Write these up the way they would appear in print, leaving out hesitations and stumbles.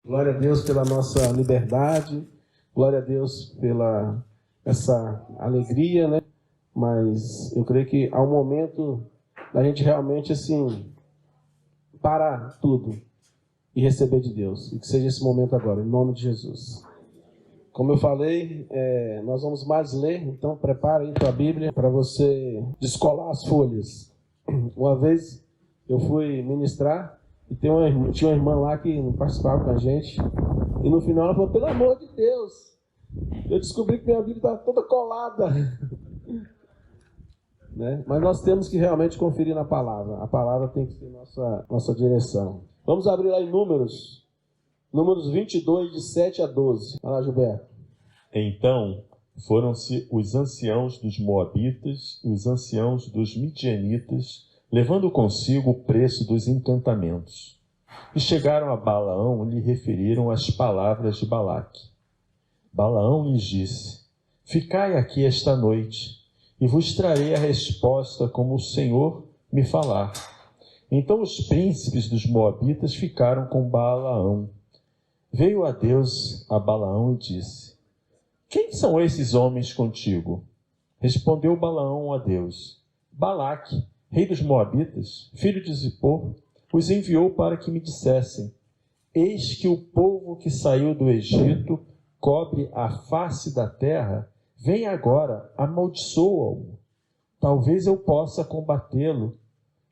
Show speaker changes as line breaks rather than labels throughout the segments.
Glória a Deus pela nossa liberdade, glória a Deus pela essa alegria, né? Mas eu creio que há um momento da gente realmente, assim, parar tudo e receber de Deus. E que seja esse momento agora, em nome de Jesus. Como eu falei, nós vamos mais ler, então prepara aí tua Bíblia para você descolar as folhas. Uma vez eu fui ministrar e tinha uma irmã lá que não participava com a gente. E no final ela falou, pelo amor de Deus, eu descobri que minha Bíblia está toda colada. Né? Mas nós temos que realmente conferir na palavra. A palavra tem que ser nossa direção. Vamos abrir lá em Números 22, de 7 a 12. Vai lá, Gilberto.
Então foram-se os anciãos dos Moabitas e os anciãos dos Midianitas, levando consigo o preço dos encantamentos. E chegaram a Balaão e lhe referiram as palavras de Balaque. Balaão lhes disse: ficai aqui esta noite, e vos trarei a resposta como o Senhor me falar. Então os príncipes dos Moabitas ficaram com Balaão. Veio a Deus a Balaão e disse: quem são esses homens contigo? Respondeu Balaão a Deus: Balaque, rei dos Moabitas, filho de Zippor, os enviou para que me dissessem: eis que o povo que saiu do Egito cobre a face da terra, vem agora, amaldiçoa-o. Talvez eu possa combatê-lo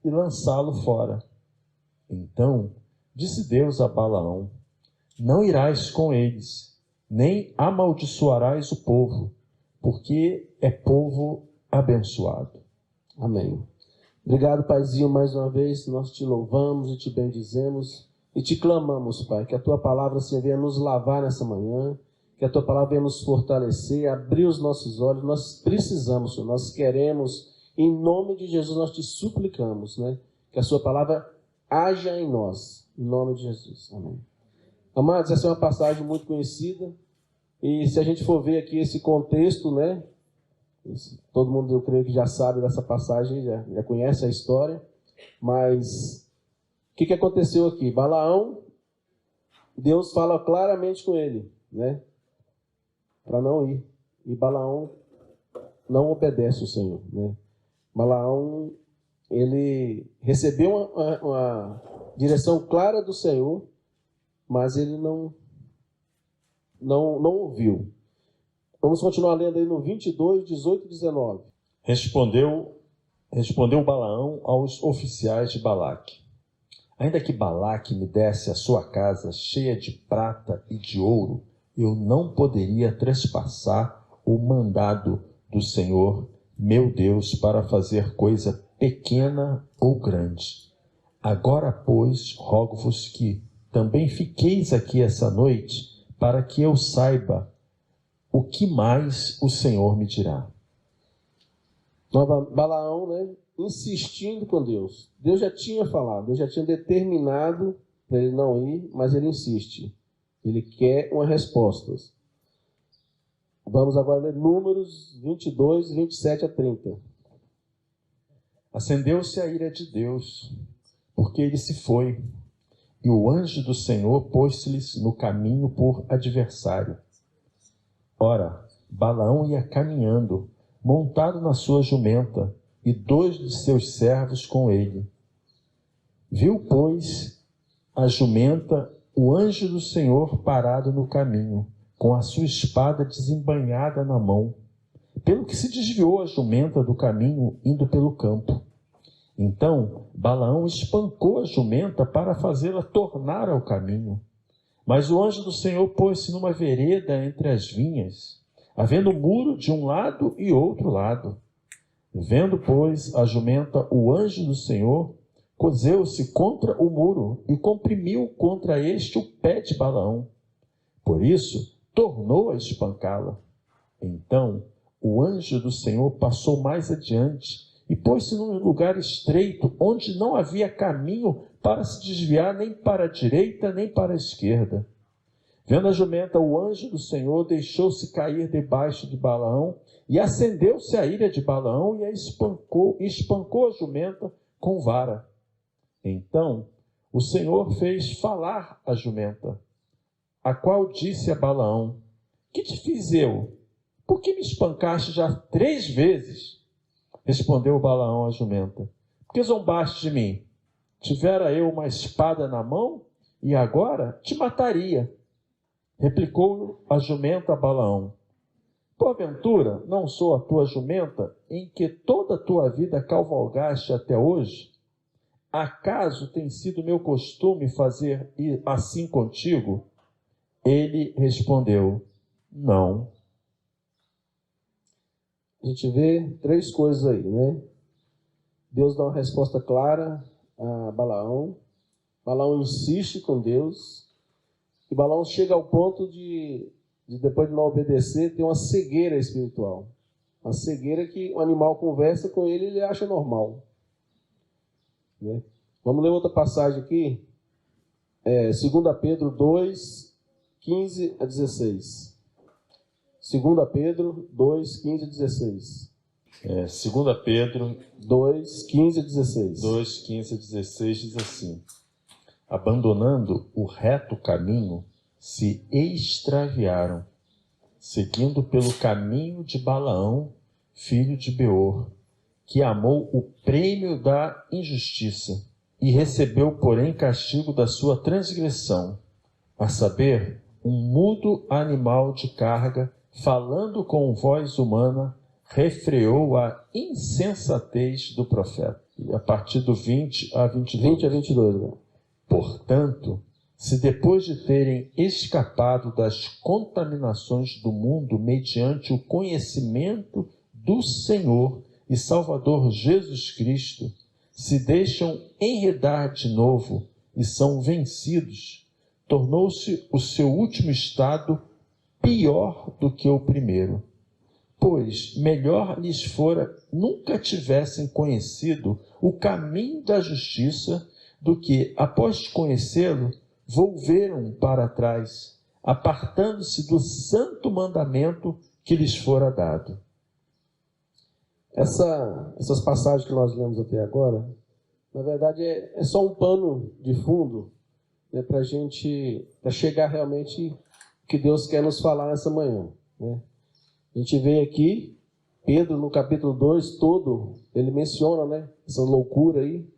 e lançá-lo fora. Então disse Deus a Balaão: não irás com eles, nem amaldiçoarás o povo, porque é povo abençoado.
Amém. Obrigado, Paizinho, mais uma vez. Nós te louvamos e te bendizemos e te clamamos, Pai, que a tua palavra assim, venha nos lavar nessa manhã, que a tua palavra venha nos fortalecer, abrir os nossos olhos. Nós precisamos, Senhor, nós queremos, em nome de Jesus, nós te suplicamos, né? Que a sua palavra haja em nós, em nome de Jesus. Amém. Amados, essa é uma passagem muito conhecida, e se a gente for ver aqui esse contexto, né? Todo mundo, eu creio que já sabe dessa passagem, já conhece a história, mas o que aconteceu aqui? Balaão, Deus fala claramente com ele, né? Para não ir, e Balaão não obedece o Senhor, né? Balaão, ele recebeu uma direção clara do Senhor, mas ele não ouviu. Vamos continuar lendo aí no 22, 18 e 19.
Respondeu Balaão aos oficiais de Balaque: ainda que Balaque me desse a sua casa cheia de prata e de ouro, eu não poderia trespassar o mandado do Senhor, meu Deus, para fazer coisa pequena ou grande. Agora, pois, rogo-vos que também fiqueis aqui essa noite, para que eu saiba o que mais o Senhor me dirá.
Balaão, né, insistindo com Deus. Deus já tinha falado, Deus já tinha determinado para ele não ir, mas ele insiste. Ele quer uma resposta. Vamos agora ler Números 22, 27 a 30.
Acendeu-se a ira de Deus, porque ele se foi, e o anjo do Senhor pôs-lhes no caminho por adversário. Ora, Balaão ia caminhando, montado na sua jumenta, e 2 de seus servos com ele. Viu, pois, a jumenta o anjo do Senhor parado no caminho, com a sua espada desembainhada na mão, pelo que se desviou a jumenta do caminho, indo pelo campo. Então Balaão espancou a jumenta para fazê-la tornar ao caminho. Mas o anjo do Senhor pôs-se numa vereda entre as vinhas, havendo muro de um lado e outro lado. Vendo, pois, a jumenta o anjo do Senhor, cozeu-se contra o muro e comprimiu contra este o pé de Balaão. Por isso, tornou a espancá-la. Então o anjo do Senhor passou mais adiante e pôs-se num lugar estreito, onde não havia caminho para se desviar nem para a direita nem para a esquerda. Vendo a jumenta, o anjo do Senhor deixou-se cair debaixo de Balaão, e acendeu-se a ira de Balaão e espancou a jumenta com vara. Então o Senhor fez falar a jumenta: a qual disse a Balaão: que te fiz eu? Por que me espancaste já 3 vezes? Respondeu Balaão à jumenta: porque zombaste de mim? Tivera eu uma espada na mão, e agora te mataria. Replicou a jumenta a Balaão: porventura não sou a tua jumenta, em que toda a tua vida cavalgaste até hoje? Acaso tem sido meu costume fazer assim contigo? Ele respondeu: não.
A gente vê 3 coisas aí, né? Deus dá uma resposta clara a Balaão. Balaão insiste com Deus. E Balaão chega ao ponto de depois de não obedecer, ter uma cegueira espiritual. Uma cegueira que o animal conversa com ele e ele acha normal. Né? Vamos ler outra passagem aqui. 2 Pedro 2, 15 a 16. 2 Pedro 2, 15 a 16.
2 Pedro
2, 15 a 16.
2, 15 a 16 diz assim: abandonando o reto caminho, se extraviaram, seguindo pelo caminho de Balaão, filho de Beor, que amou o prêmio da injustiça e recebeu, porém, castigo da sua transgressão, a saber, um mudo animal de carga, falando com voz humana, refreou a insensatez do profeta. E a partir do 20 a 22.
20 a 22. Né?
Portanto, se depois de terem escapado das contaminações do mundo mediante o conhecimento do Senhor e Salvador Jesus Cristo, se deixam enredar de novo e são vencidos, tornou-se o seu último estado pior do que o primeiro. Pois melhor lhes fora nunca tivessem conhecido o caminho da justiça do que, após conhecê-lo, volveram para trás, apartando-se do santo mandamento que lhes fora dado.
Essas passagens que nós lemos até agora, na verdade, é só um pano de fundo, né, para chegar realmente o que Deus quer nos falar nessa manhã. Né? A gente vê aqui, Pedro, no capítulo 2 todo, ele menciona, né, essa loucura aí,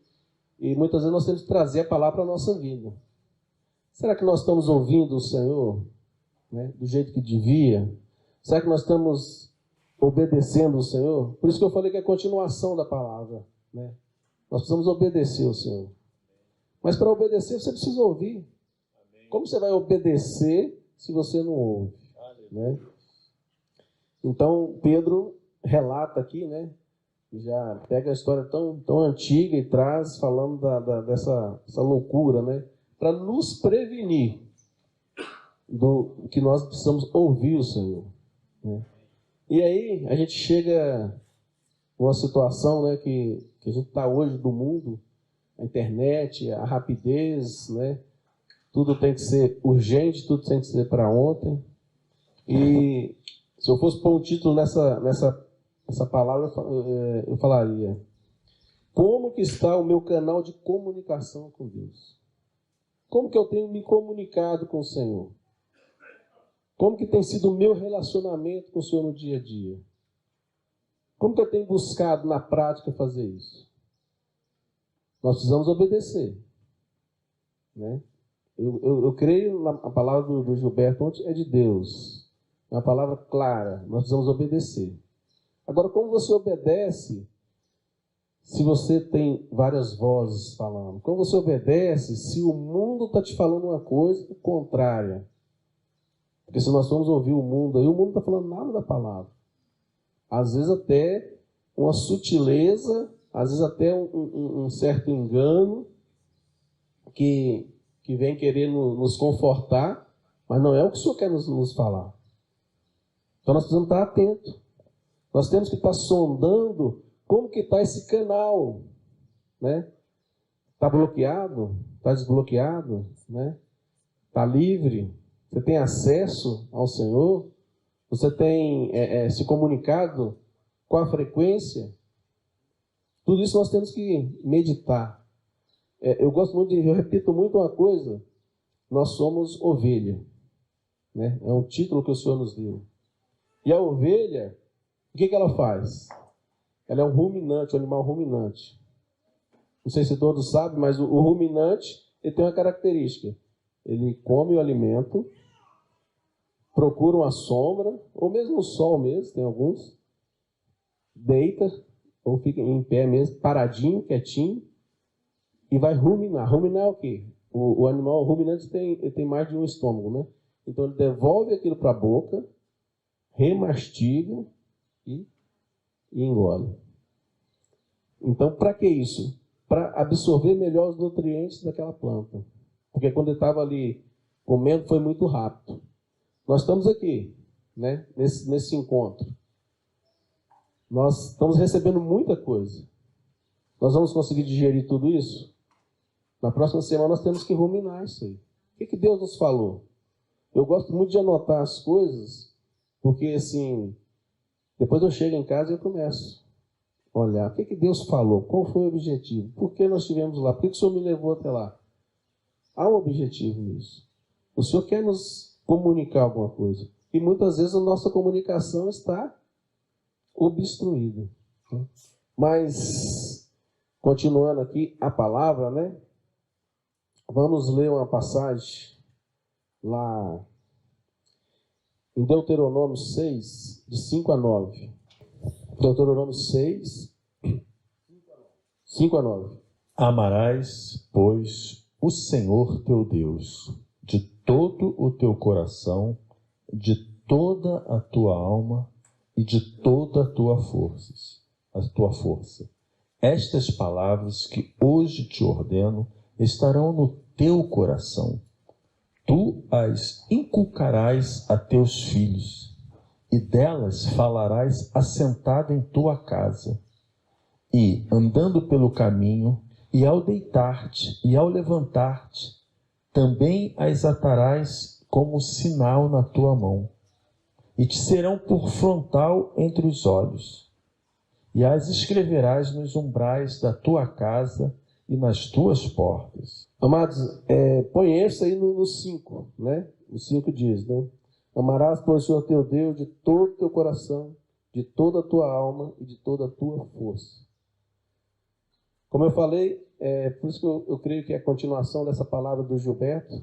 e muitas vezes nós temos que trazer a palavra para a nossa vida. Será que nós estamos ouvindo o Senhor, né, do jeito que devia? Será que nós estamos obedecendo o Senhor? Por isso que eu falei que é a continuação da palavra. Né? Nós precisamos obedecer o Senhor. Mas para obedecer, você precisa ouvir. Como você vai obedecer se você não ouve? Né? Então, Pedro relata aqui, né? Já pega a história tão antiga e traz, falando dessa loucura, né? Para nos prevenir do que nós precisamos ouvir o Senhor. Né? E aí, a gente chega numa situação, né, que a gente está hoje do mundo, a internet, a rapidez, né? Tudo tem que ser urgente, tudo tem que ser para ontem. E se eu fosse pôr um título nessa palavra, eu falaria: como que está o meu canal de comunicação com Deus? Como que eu tenho me comunicado com o Senhor? Como que tem sido o meu relacionamento com o Senhor no dia a dia? Como que eu tenho buscado na prática fazer isso? Nós precisamos obedecer. Né? Eu creio na palavra do Gilberto ontem, é de Deus. É uma palavra clara. Nós precisamos obedecer. Agora, como você obedece se você tem várias vozes falando? Como você obedece se o mundo está te falando uma coisa contrária? Porque se nós formos ouvir o mundo, aí o mundo está falando nada da palavra. Às vezes até uma sutileza, às vezes até um certo engano que vem querer nos confortar, mas não é o que o Senhor quer nos falar. Então nós precisamos estar atentos. Nós temos que estar sondando como que está esse canal. Né? Está bloqueado? Está desbloqueado? Né? Está livre? Você tem acesso ao Senhor? Você tem se comunicado com a frequência? Tudo isso nós temos que meditar. Eu repito muito uma coisa: nós somos ovelha. né? É um título que o Senhor nos deu. E a ovelha, o que ela faz? Ela é um ruminante, um animal ruminante. Não sei se todos sabem, mas o ruminante ele tem uma característica. Ele come o alimento, procura uma sombra, ou mesmo o sol mesmo, tem alguns, deita, ou fica em pé mesmo, paradinho, quietinho, e vai ruminar. Ruminar é o quê? O animal ruminante tem mais de um estômago, né? Então ele devolve aquilo para a boca, remastiga e engole. Então, para que isso? Para absorver melhor os nutrientes daquela planta. Porque quando ele estava ali comendo, foi muito rápido. Nós estamos aqui, né, nesse encontro. Nós estamos recebendo muita coisa. Nós vamos conseguir digerir tudo isso? Na próxima semana nós temos que ruminar isso aí. O que Deus nos falou? Eu gosto muito de anotar as coisas, porque assim, depois eu chego em casa e eu começo a olhar. O que Deus falou? Qual foi o objetivo? Por que nós estivemos lá? Por que o Senhor me levou até lá? Há um objetivo nisso. O Senhor quer nos comunicar alguma coisa. E muitas vezes a nossa comunicação está obstruída. Mas, continuando aqui a palavra, né? Vamos ler uma passagem lá em Deuteronômio 6, de 5 a 9. Deuteronômio 6, 5 a 9.
Amarás, pois, o Senhor teu Deus de todo o teu coração, de toda a tua alma e de toda a tua força. Estas palavras que hoje te ordeno estarão no teu coração. Tu as inculcarás a teus filhos, e delas falarás assentado em tua casa, e andando pelo caminho, e ao deitar-te e ao levantar-te, também as atarás como sinal na tua mão, e te serão por frontal entre os olhos, e as escreverás nos umbrais da tua casa e nas tuas portas.
Amados, põe esse aí no 5, né? O 5 diz, né? Amarás, pois, o Senhor teu Deus de todo o teu coração, de toda a tua alma e de toda a tua força. Como eu falei, por isso que eu creio que é a continuação dessa palavra do Gilberto.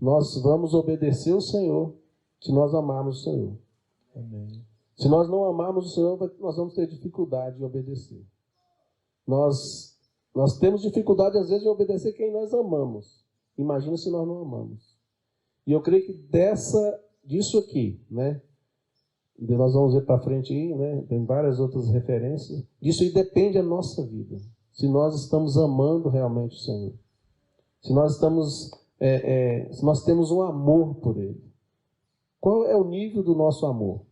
Nós vamos obedecer o Senhor se nós amarmos o Senhor.
Amém.
Se nós não amarmos o Senhor, nós vamos ter dificuldade de obedecer. Nós temos dificuldade, às vezes, de obedecer quem nós amamos. Imagina se nós não amamos. E eu creio que disso aqui, né? Nós vamos ver para frente aí, né? Tem várias outras referências. Disso aí depende a nossa vida. Se nós estamos amando realmente o Senhor. Se nós se nós temos um amor por Ele. Qual é o nível do nosso amor?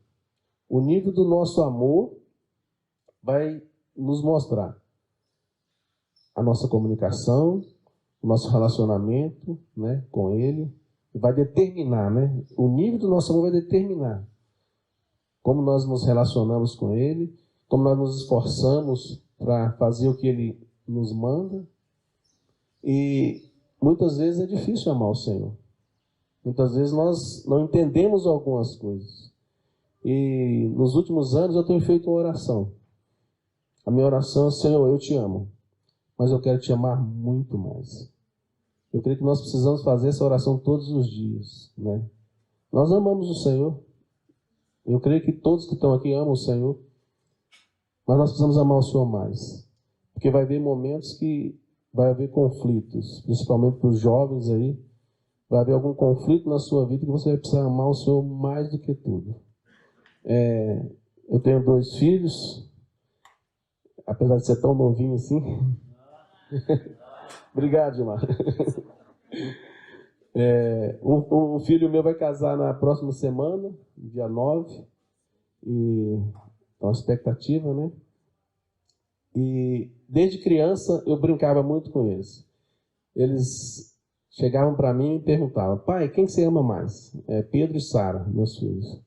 O nível do nosso amor vai nos mostrar a nossa comunicação, o nosso relacionamento, né, com Ele, vai determinar, né, o nível do nosso amor vai determinar como nós nos relacionamos com Ele, como nós nos esforçamos para fazer o que Ele nos manda. E muitas vezes é difícil amar o Senhor. Muitas vezes nós não entendemos algumas coisas. E nos últimos anos eu tenho feito uma oração. A minha oração é: Senhor, eu te amo, mas eu quero te amar muito mais. Eu creio que nós precisamos fazer essa oração todos os dias, né? Nós amamos o Senhor. Eu creio que todos que estão aqui amam o Senhor, mas nós precisamos amar o Senhor mais. Porque vai haver momentos que vai haver conflitos, principalmente para os jovens aí. Vai haver algum conflito na sua vida que você vai precisar amar o Senhor mais do que tudo. Eu tenho 2 filhos, apesar de ser tão novinho assim. Obrigado, Gilmar. Um filho meu vai casar na próxima semana, dia 9. E é uma expectativa, né? E desde criança eu brincava muito com eles. Eles chegavam para mim e perguntavam: pai, quem você ama mais? Pedro e Sara, meus filhos.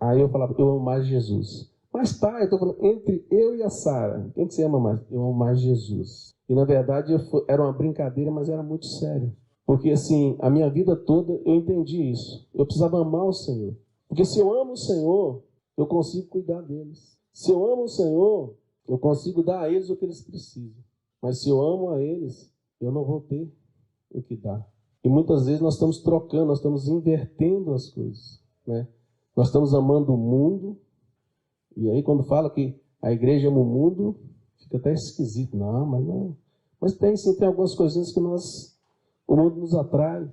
Aí eu falava: eu amo mais Jesus. Mas pai, eu estou falando, entre eu e a Sara, quem que você ama mais? Eu amo mais Jesus. E na verdade era uma brincadeira, mas era muito sério. Porque assim, a minha vida toda eu entendi isso. Eu precisava amar o Senhor. Porque se eu amo o Senhor, eu consigo cuidar deles. Se eu amo o Senhor, eu consigo dar a eles o que eles precisam. Mas se eu amo a eles, eu não vou ter o que dar. E muitas vezes nós estamos trocando, nós estamos invertendo as coisas, né? Nós estamos amando o mundo, e aí quando fala que a igreja ama o mundo, fica até esquisito. Não, mas não. Mas tem sim, tem algumas coisinhas que o mundo nos atrai.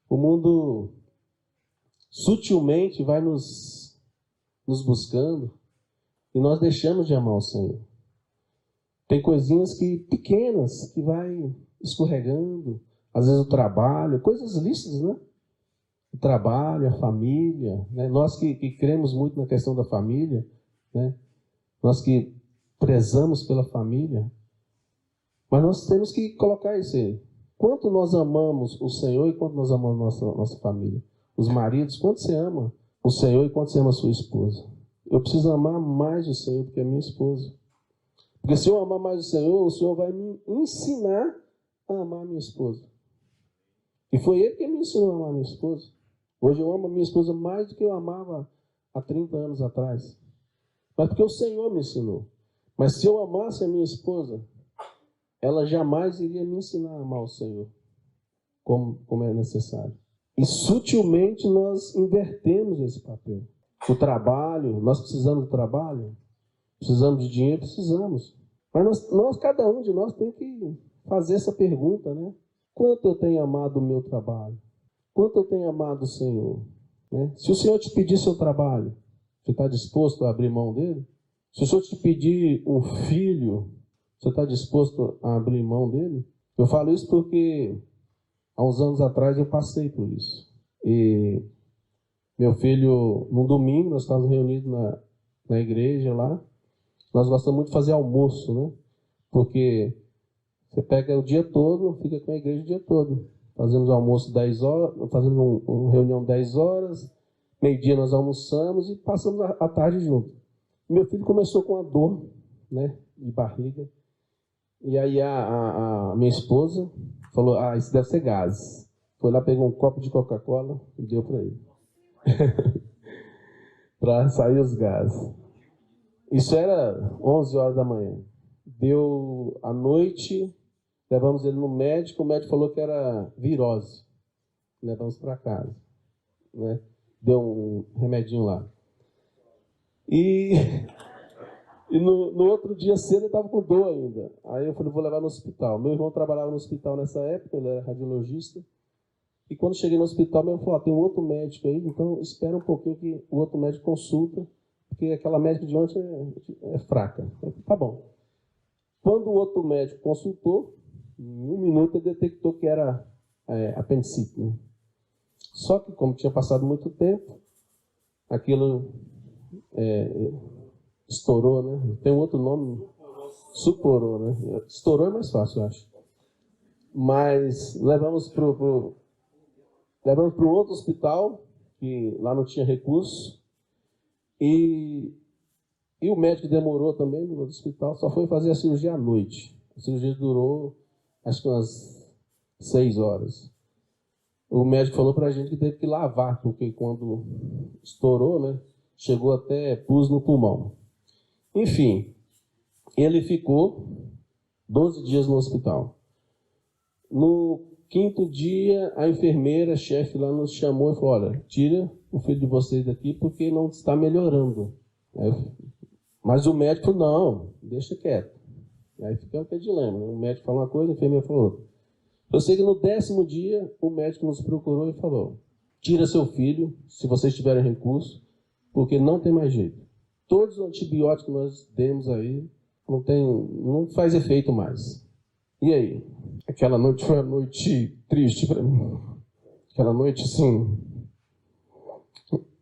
O mundo sutilmente vai nos buscando e nós deixamos de amar o Senhor. Tem coisinhas pequenas que vai escorregando. Às vezes o trabalho, coisas lícitas, né? O trabalho, a família, né? Nós que cremos muito na questão da família, né? Nós que prezamos pela família, mas nós temos que colocar isso aí. Quanto nós amamos o Senhor e quanto nós amamos nossa família? Os maridos, quanto você ama o Senhor e quanto você ama a sua esposa? Eu preciso amar mais o Senhor do que a minha esposa. Porque se eu amar mais o Senhor vai me ensinar a amar a minha esposa. E foi Ele que me ensinou a amar a minha esposa. Hoje eu amo a minha esposa mais do que eu amava há 30 anos atrás. Mas porque o Senhor me ensinou. Mas se eu amasse a minha esposa, ela jamais iria me ensinar a amar o Senhor, como é necessário. E sutilmente nós invertemos esse papel. O trabalho, nós precisamos do trabalho? Precisamos de dinheiro? Precisamos. Mas cada um de nós tem que fazer essa pergunta, né? Quanto eu tenho amado o meu trabalho? Quanto eu tenho amado o Senhor? Né? Se o Senhor te pedir seu trabalho, você está disposto a abrir mão dele? Se o Senhor te pedir um filho, você está disposto a abrir mão dele? Eu falo isso porque há uns anos atrás eu passei por isso. E meu filho, num domingo, nós estávamos reunidos na igreja lá. Nós gostamos muito de fazer almoço, né? Porque você pega o dia todo, fica com a igreja o dia todo. Fazemos almoço 10 horas, fazemos uma reunião 10 horas, meio-dia nós almoçamos e passamos a tarde junto. Meu filho começou com uma dor, né, de barriga. E aí a minha esposa falou, isso deve ser gases. Foi lá, pegou um copo de Coca-Cola e deu para ele. Para sair os gases. Isso era 11 horas da manhã. Deu à noite, levamos ele no médico, o médico falou que era virose. Levamos para casa. Né? Deu um remedinho lá. E no outro dia cedo ele estava com dor ainda. Aí eu falei, vou levar no hospital. Meu irmão trabalhava no hospital nessa época, ele era radiologista. E quando cheguei no hospital, meu irmão falou, tem um outro médico aí, então espera um pouquinho que o outro médico consulta, porque aquela médica de ontem é fraca. Falei, tá bom. Quando o outro médico consultou, em 1 minuto ele detectou que era apendicite. Né? Só que, como tinha passado muito tempo, aquilo estourou, né? Tem um outro nome, suporou, né? Estourou é mais fácil, eu acho. Mas levamos para um outro hospital, que lá não tinha recurso, e o médico demorou também no outro hospital, só foi fazer a cirurgia à noite. A cirurgia durou, acho que umas 6 horas. O médico falou para a gente que teve que lavar, porque quando estourou, né, chegou até pus no pulmão. Enfim, ele ficou 12 dias no hospital. No 5º dia, a enfermeira, chefe lá, nos chamou e falou, olha, tira o filho de vocês daqui porque não está melhorando. Mas o médico, não, deixa quieto. Aí fica aquele dilema. O médico fala uma coisa, a enfermeira falou outra. Eu sei que no 10º dia, o médico nos procurou e falou, tira seu filho, se vocês tiverem recurso, porque não tem mais jeito. Todos os antibióticos que nós demos aí, não faz efeito mais. E aí? Aquela noite foi uma noite triste para mim. Aquela noite, assim,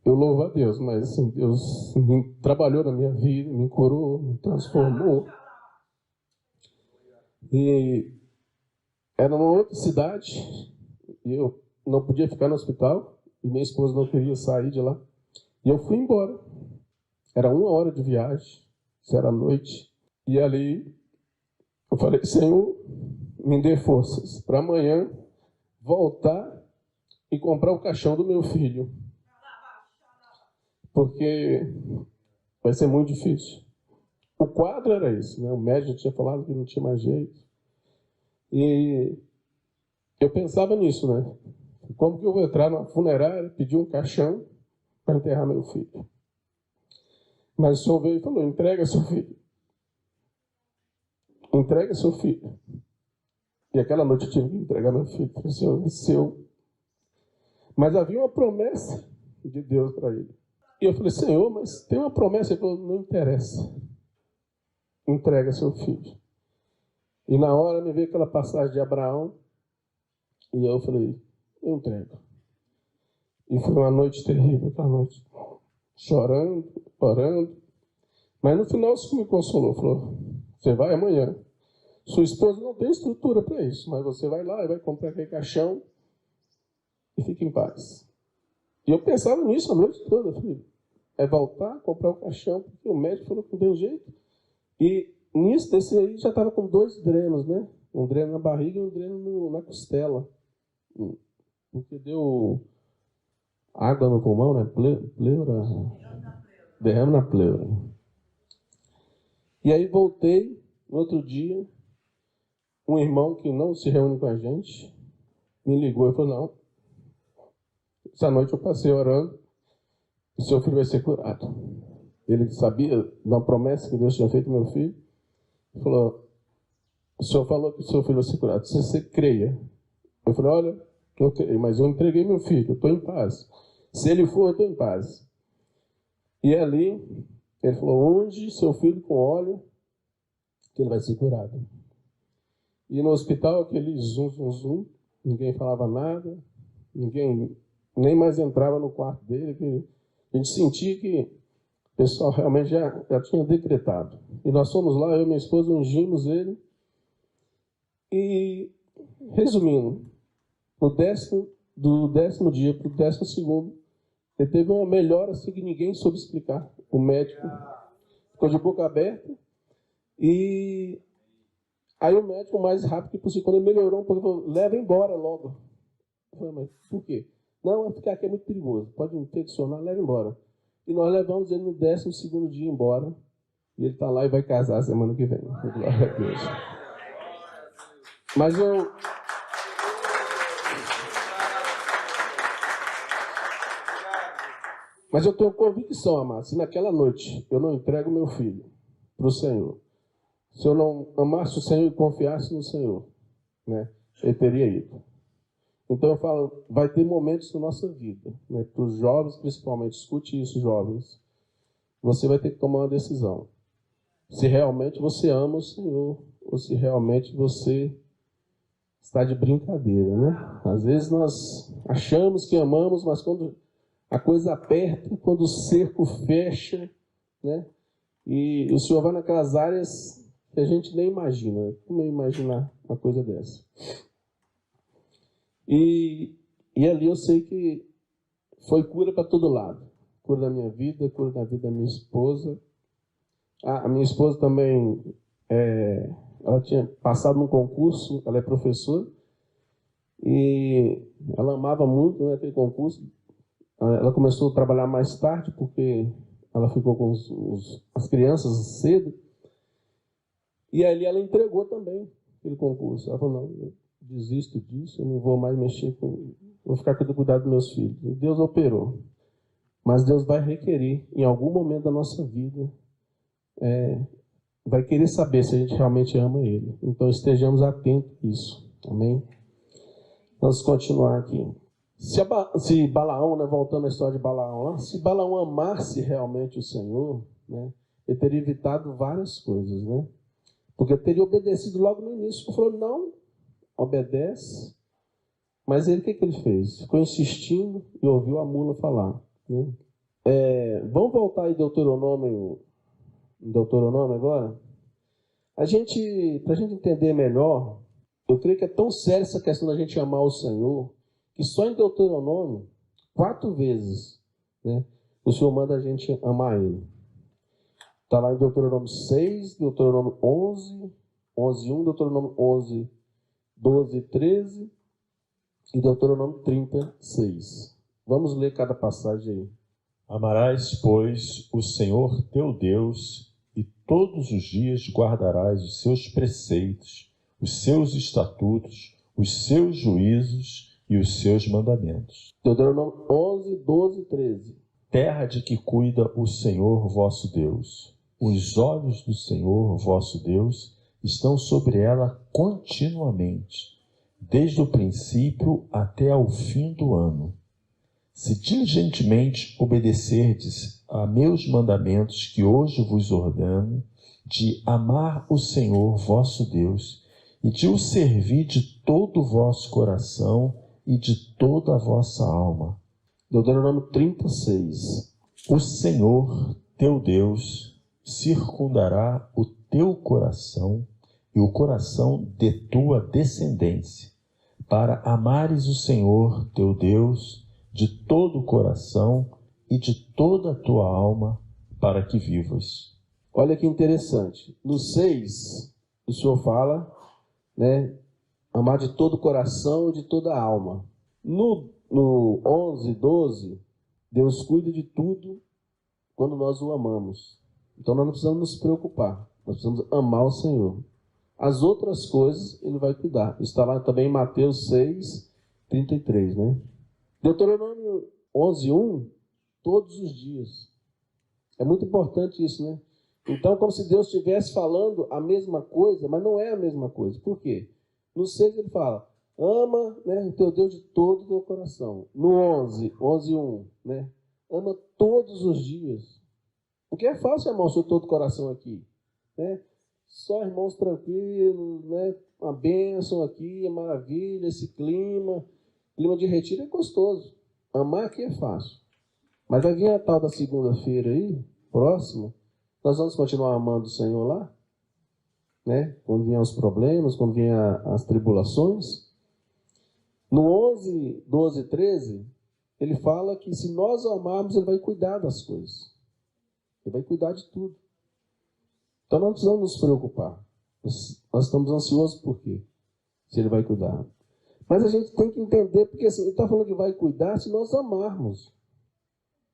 eu louvo a Deus, mas assim, Deus trabalhou na minha vida, me curou, me transformou. E era numa outra cidade, e eu não podia ficar no hospital, e minha esposa não queria sair de lá. E eu fui embora. Era 1 hora de viagem, isso era à noite. E ali eu falei, Senhor, me dê forças para amanhã voltar e comprar o caixão do meu filho. Porque vai ser muito difícil. O quadro era esse, né? O médico tinha falado que não tinha mais jeito. E eu pensava nisso, né? Como que eu vou entrar numa funerária, pedir um caixão para enterrar meu filho? Mas o Senhor veio e falou, entrega seu filho. Entrega seu filho. E aquela noite eu tive que entregar meu filho. Falei, Senhor, é seu. Mas havia uma promessa de Deus para ele. E eu falei, Senhor, mas tem uma promessa. Ele falou, não interessa. Entrega seu filho. E na hora me veio aquela passagem de Abraão. E eu falei, eu entrego. E foi uma noite terrível, aquela noite. Chorando, orando. Mas no final isso me consolou. Falou, você vai amanhã. Sua esposa não tem estrutura para isso. Mas você vai lá e vai comprar aquele caixão. E fica em paz. E eu pensava nisso a noite toda. Falei, é voltar, comprar o caixão. Porque o médico falou que não tem jeito. E nisso, desse aí, já estava com 2 drenos, né? Um dreno na barriga e um dreno na costela. Porque deu água no pulmão, né? Pleura. Derrame na pleura. E aí voltei, no outro dia, um irmão que não se reúne com a gente, me ligou e falou, não, essa noite eu passei orando e seu filho vai ser curado. Ele sabia da promessa que Deus tinha feito ao meu filho. Ele falou, o senhor falou que o seu filho vai ser curado. Se você creia. Eu falei, olha, eu creio, mas eu entreguei meu filho, eu estou em paz. Se ele for, eu estou em paz. E ali, ele falou, unge seu filho com óleo, que ele vai ser curado. E no hospital, aquele zum, zum, zum, ninguém falava nada, ninguém nem mais entrava no quarto dele, que a gente sentia que o pessoal realmente já tinha decretado. E nós fomos lá, eu e minha esposa ungimos ele. E, resumindo, do 10º dia para o 12º, ele teve uma melhora assim que ninguém soube explicar. O médico ficou de boca aberta. E aí o médico, o mais rápido que possível, quando ele melhorou um pouco, falou, leva embora logo. Eu falei, mas por quê? Não, ficar aqui é muito perigoso. Pode infeccionar, leva embora. E nós levamos ele no 12º dia embora. E ele está lá e vai casar semana que vem. Glória a Deus. Mas eu tenho convicção, amado, se naquela noite eu não entrego meu filho para o Senhor, se eu não amasse o Senhor e confiasse no Senhor, né, ele teria ido. Então eu falo, vai ter momentos na nossa vida, né, para os jovens principalmente, escute isso, jovens, você vai ter que tomar uma decisão. Se realmente você ama o Senhor, ou se realmente você está de brincadeira, né? Às vezes nós achamos que amamos, mas quando a coisa aperta, quando o cerco fecha, né? E o Senhor vai naquelas áreas que a gente nem imagina. Como imaginar uma coisa dessa? E ali eu sei que foi cura para todo lado. Cura da minha vida, cura da vida da minha esposa. A minha esposa também, ela tinha passado num concurso, ela é professora, e ela amava muito, né, aquele concurso. Ela começou a trabalhar mais tarde, porque ela ficou com as crianças cedo. E ali ela entregou também aquele concurso. Ela falou, não, eu desisto disso, eu não vou mais mexer com... Vou ficar com o cuidado dos meus filhos. E Deus operou. Mas Deus vai requerer, em algum momento da nossa vida, vai querer saber se a gente realmente ama Ele. Então estejamos atentos a isso. Amém? Vamos continuar aqui. Se Balaão, né, voltando à história de Balaão lá, se Balaão amasse realmente o Senhor, né, ele teria evitado várias coisas, né? Porque ele teria obedecido logo no início. Ele falou, não, obedece. Mas ele, o que ele fez? Ficou insistindo e ouviu a mula falar. Né? Vamos voltar aí Deuteronômio agora? Para a gente entender melhor, eu creio que é tão séria essa questão da gente amar o Senhor, que só em Deuteronômio, 4 vezes, né, o Senhor manda a gente amar Ele. Está lá em Deuteronômio 6, Deuteronômio 11, 11:1, Deuteronômio 11, 12 e 13, e Deuteronômio 36. Vamos ler cada passagem aí.
Amarás, pois, o Senhor teu Deus, e todos os dias guardarás os seus preceitos, os seus estatutos, os seus juízos e os seus mandamentos.
Deuteronômio 11, 12 e 13.
Terra de que cuida o Senhor vosso Deus. Os olhos do Senhor vosso Deus estão sobre ela continuamente, desde o princípio até ao fim do ano. Se diligentemente obedecerdes a meus mandamentos que hoje vos ordeno, de amar o Senhor vosso Deus, e de o servir de todo o vosso coração e de toda a vossa alma.
Deuteronômio 36.
O Senhor teu Deus circundará o teu coração e o coração de tua descendência, para amares o Senhor teu Deus de todo o coração e de toda a tua alma, para que vivas.
Olha que interessante. No 6, o Senhor fala, né, amar de todo o coração e de toda a alma. No 11, 12, Deus cuida de tudo quando nós o amamos. Então nós não precisamos nos preocupar, nós precisamos amar o Senhor. As outras coisas Ele vai cuidar. Está lá também em Mateus 6, 33, né? Deuteronômio 11, 1, todos os dias. É muito importante isso, né? Então, como se Deus estivesse falando a mesma coisa, mas não é a mesma coisa. Por quê? No 6 ele fala, ama, né, o teu Deus de todo o teu coração. No 11, 1, né? Ama todos os dias. Porque é fácil amar o seu todo o coração aqui, né? Só irmãos tranquilos, né? Uma bênção aqui, é maravilha, esse clima de retiro é gostoso. Amar aqui é fácil. Mas vai vir a tal da segunda-feira aí, próxima, nós vamos continuar amando o Senhor lá, né? Quando vier os problemas, quando vier as tribulações. No 11, 12 e 13, ele fala que se nós o amarmos, Ele vai cuidar das coisas. Ele vai cuidar de tudo. Então não precisamos nos preocupar. Nós estamos ansiosos por quê? Se Ele vai cuidar. Mas a gente tem que entender, porque assim, Ele está falando que vai cuidar se nós amarmos.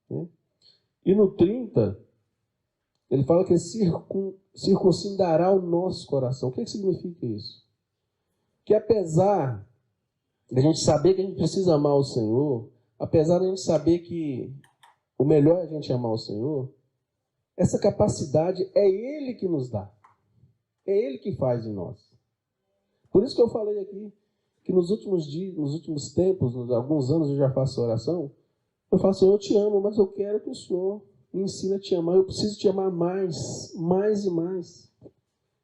Né? E no 30, ele fala que circuncidará o nosso coração. O que significa isso? Que apesar de a gente saber que a gente precisa amar o Senhor, apesar de a gente saber que o melhor é a gente amar o Senhor, essa capacidade é Ele que nos dá. É Ele que faz em nós. Por isso que eu falei aqui, que nos últimos dias, nos últimos tempos, alguns anos eu já faço oração, eu falo, Senhor, eu te amo, mas eu quero que o Senhor me ensine a te amar. Eu preciso te amar mais e mais.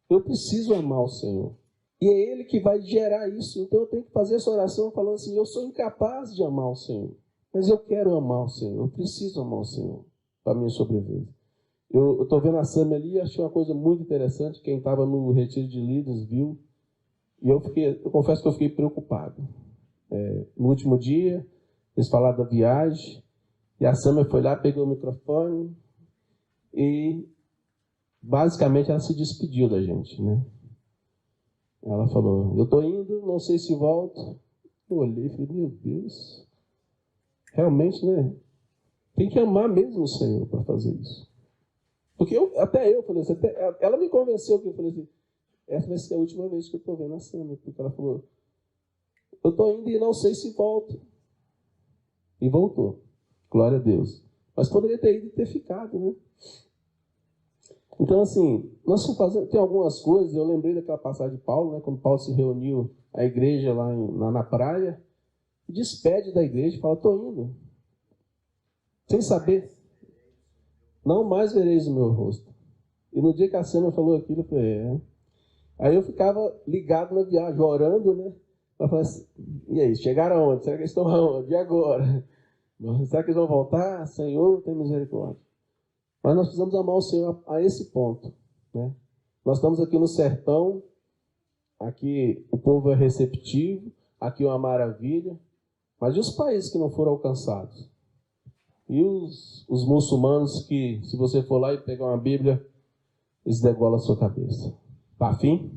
Eu preciso amar o Senhor. E é Ele que vai gerar isso. Então eu tenho que fazer essa oração falando assim, eu sou incapaz de amar o Senhor, mas eu quero amar o Senhor. Eu preciso amar o Senhor para a minha sobrevivência. Eu estou vendo a Sâmia ali e achei uma coisa muito interessante. Quem estava no retiro de líderes viu. E eu confesso que eu fiquei preocupado. No último dia, eles falaram da viagem. E a Sâmia foi lá, pegou o microfone e basicamente ela se despediu da gente, né? Ela falou, eu estou indo, não sei se volto. Eu olhei e falei, meu Deus, realmente, né? Tem que amar mesmo o Senhor para fazer isso. Porque até eu falei assim, ela me convenceu que eu falei assim, essa vai ser a última vez que eu estou vendo a Sâmia, porque ela falou, eu estou indo e não sei se volto. E voltou. Glória a Deus. Mas poderia ter ido e ter ficado, né? Então, assim, nós estamos fazendo, tem algumas coisas, eu lembrei daquela passagem de Paulo, né? Quando Paulo se reuniu a igreja lá na praia, despede da igreja e fala, estou indo. Sem saber. Não mais vereis o meu rosto. E no dia que a Sâmia falou aquilo, eu falei, Aí eu ficava ligado na viagem, orando, né? Eu falei assim, e aí, chegaram aonde? Será que eles estão aonde? E agora? Será que eles vão voltar? Senhor, tem misericórdia. Mas nós precisamos amar o Senhor a esse ponto, né? Nós estamos aqui no sertão, aqui o povo é receptivo, aqui é uma maravilha, mas e os países que não foram alcançados? E os muçulmanos que, se você for lá e pegar uma Bíblia, eles degolam a sua cabeça. Está afim?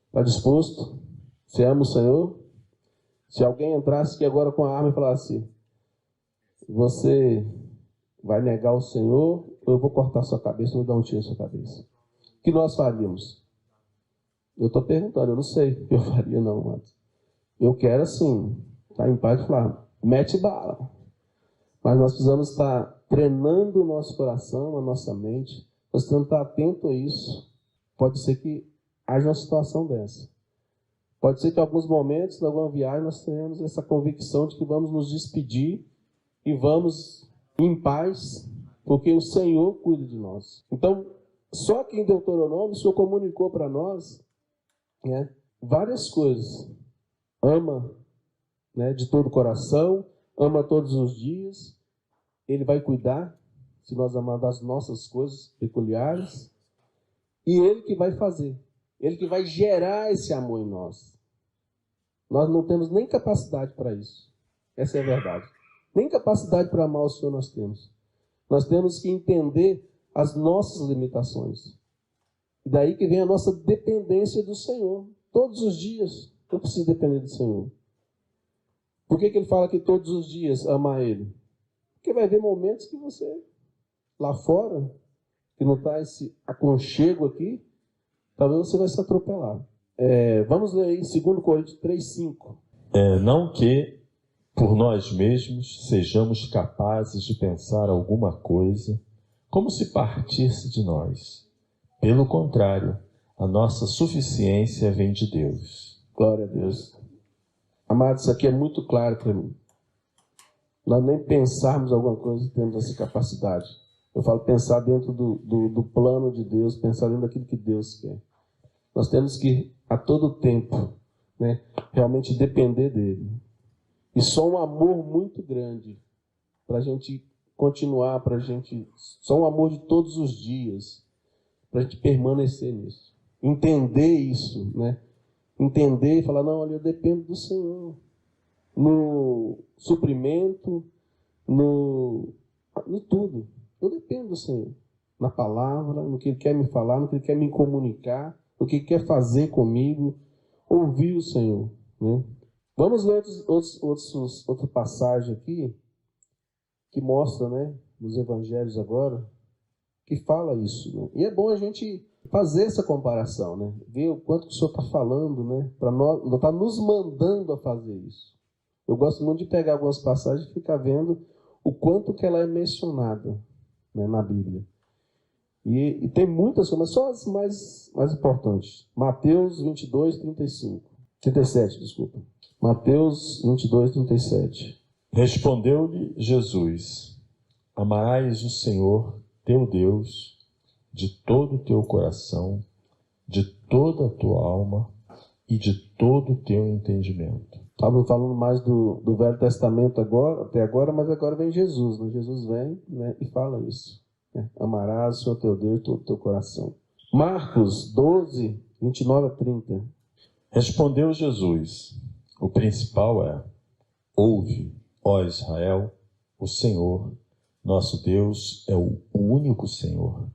Está disposto? Você ama o Senhor? Se alguém entrasse aqui agora com a arma e falasse: você vai negar o Senhor, ou eu vou cortar sua cabeça, vou dar um tiro na sua cabeça. O que nós faríamos? Eu estou perguntando, eu não sei o que eu faria não, Matos. Eu quero assim, estar em paz e falar, mete bala. Mas nós precisamos estar treinando o nosso coração, a nossa mente. Nós precisamos estar atento a isso. Pode ser que haja uma situação dessa. Pode ser que em alguns momentos, em alguma viagem, nós tenhamos essa convicção de que vamos nos despedir e vamos em paz, porque o Senhor cuida de nós. Então, só que em Deuteronômio, o Senhor comunicou para nós, né, várias coisas. Ama, né, de todo o coração, ama todos os dias. Ele vai cuidar, se nós amarmos, das nossas coisas peculiares. E Ele que vai fazer. Ele que vai gerar esse amor em nós. Nós não temos nem capacidade para isso. Essa é a verdade. Nem capacidade para amar o Senhor nós temos. Nós temos que entender as nossas limitações. E daí que vem a nossa dependência do Senhor. Todos os dias eu preciso depender do Senhor. Por que Ele fala que todos os dias amar Ele? Porque vai haver momentos que você, lá fora, que não está esse aconchego aqui, talvez você vai se atropelar. Vamos ler aí 2 Coríntios 3:5.
Não que por nós mesmos sejamos capazes de pensar alguma coisa como se partisse de nós. Pelo contrário, a nossa suficiência vem de Deus.
Glória a Deus. Amados, isso aqui é muito claro para mim. Nós nem pensarmos alguma coisa temos essa capacidade. Eu falo pensar dentro do plano de Deus, pensar dentro daquilo que Deus quer. Nós temos que, a todo tempo, né, realmente depender dele. E só um amor muito grande para a gente continuar, só um amor de todos os dias, para a gente permanecer nisso. Entender isso, né? Entender e falar, não, olha, eu dependo do Senhor. No suprimento, em tudo. Eu dependo do Senhor. Na palavra, no que Ele quer me falar, no que Ele quer me comunicar, no que Ele quer fazer comigo. Ouvir o Senhor, né? Vamos ler outra passagem aqui, que mostra, né, nos evangelhos agora, que fala isso, né? E é bom a gente fazer essa comparação, né? Ver o quanto que o Senhor está falando, né? Para nós, está nos mandando a fazer isso. Eu gosto muito de pegar algumas passagens e ficar vendo o quanto que ela é mencionada, né, na Bíblia. E tem muitas coisas, mas só as mais importantes. Mateus 37, desculpa. Mateus 22, 37.
Respondeu-lhe Jesus: Amarás o Senhor teu Deus de todo o teu coração, de toda a tua alma e de todo o teu entendimento.
Estava falando mais do Velho Testamento até agora, mas agora vem Jesus, né? Jesus vem, né, e fala isso, né? Amarás o Senhor teu Deus de todo o teu coração. Marcos 12, 29 a 30.
Respondeu Jesus: O principal é: ouve, ó Israel, o Senhor, nosso Deus, é o único Senhor.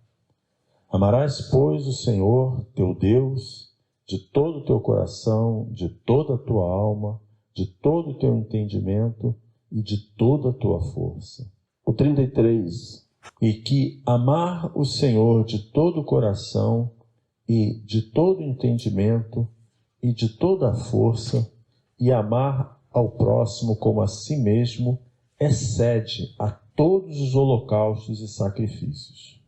Amarás, pois, o Senhor, teu Deus, de todo o teu coração, de toda a tua alma, de todo o teu entendimento e de toda a tua força.
O 33.
E que amar o Senhor de todo o coração e de todo o entendimento e de toda a força, e amar ao próximo como a si mesmo, excede a todos os holocaustos e sacrifícios.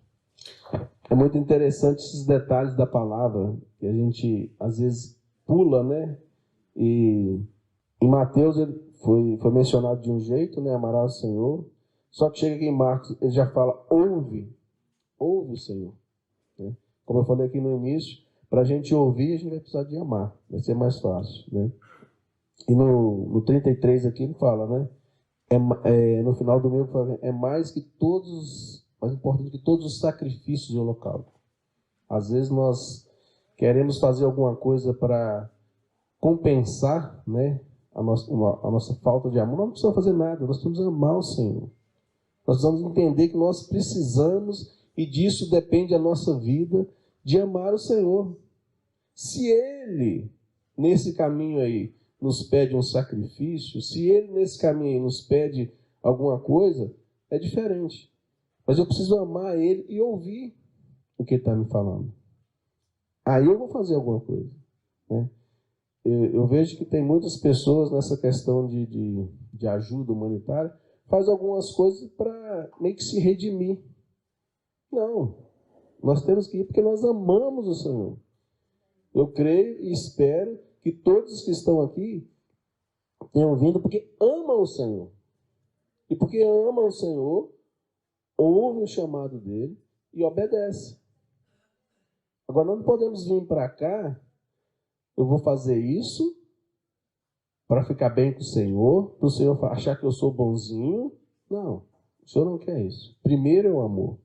É muito interessante esses detalhes da palavra, que a gente às vezes pula, né? E em Mateus ele foi mencionado de um jeito, né? Amarás o Senhor. Só que chega aqui em Marcos, ele já fala, ouve o Senhor, né? Como eu falei aqui no início, para a gente ouvir, a gente vai precisar de amar, vai ser mais fácil, né? E no 33 aqui ele fala, né? No final do meio, é mais importante que todos os sacrifícios de holocausto. Às vezes nós queremos fazer alguma coisa para compensar, né, a nossa falta de amor. Nós não precisamos fazer nada, nós precisamos amar o Senhor. Nós precisamos entender que nós precisamos, e disso depende a nossa vida, de amar o Senhor. Se Ele, nesse caminho aí, nos pede um sacrifício, se Ele nesse caminho nos pede alguma coisa, é diferente. Mas eu preciso amar Ele e ouvir o que Ele está me falando. Aí eu vou fazer alguma coisa, né? Eu vejo que tem muitas pessoas nessa questão de ajuda humanitária, faz algumas coisas para meio que se redimir. Não, nós temos que ir porque nós amamos o Senhor. Eu creio e espero que todos que estão aqui tenham vindo porque amam o Senhor. E porque amam o Senhor, ouve o chamado dele e obedece. Agora, nós não podemos vir para cá, eu vou fazer isso para ficar bem com o Senhor, para o Senhor achar que eu sou bonzinho. Não, o Senhor não quer isso. Primeiro é o amor.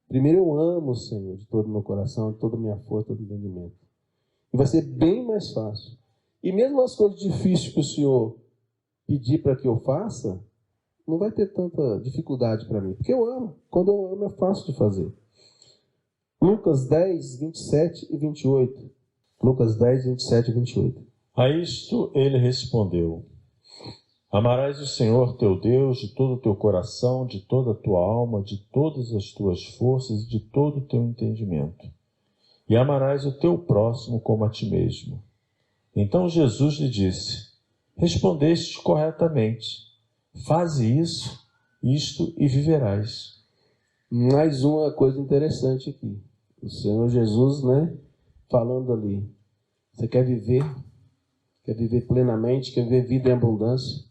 Primeiro eu amo o Senhor de todo o meu coração, de toda a minha força, todo o entendimento. E vai ser bem mais fácil. E mesmo as coisas difíceis que o Senhor pedir para que eu faça, não vai ter tanta dificuldade para mim. Porque eu amo. Quando eu amo é fácil de fazer. Lucas 10, 27 e 28. Lucas 10, 27 e 28.
A isto ele respondeu: Amarás o Senhor teu Deus de todo o teu coração, de toda a tua alma, de todas as tuas forças e de todo o teu entendimento. E amarás o teu próximo como a ti mesmo. Então Jesus lhe disse: Respondeste corretamente. Faze isto e viverás.
Mais uma coisa interessante aqui. O Senhor Jesus, né, falando ali. Você quer viver? Quer viver plenamente? Quer viver vida em abundância?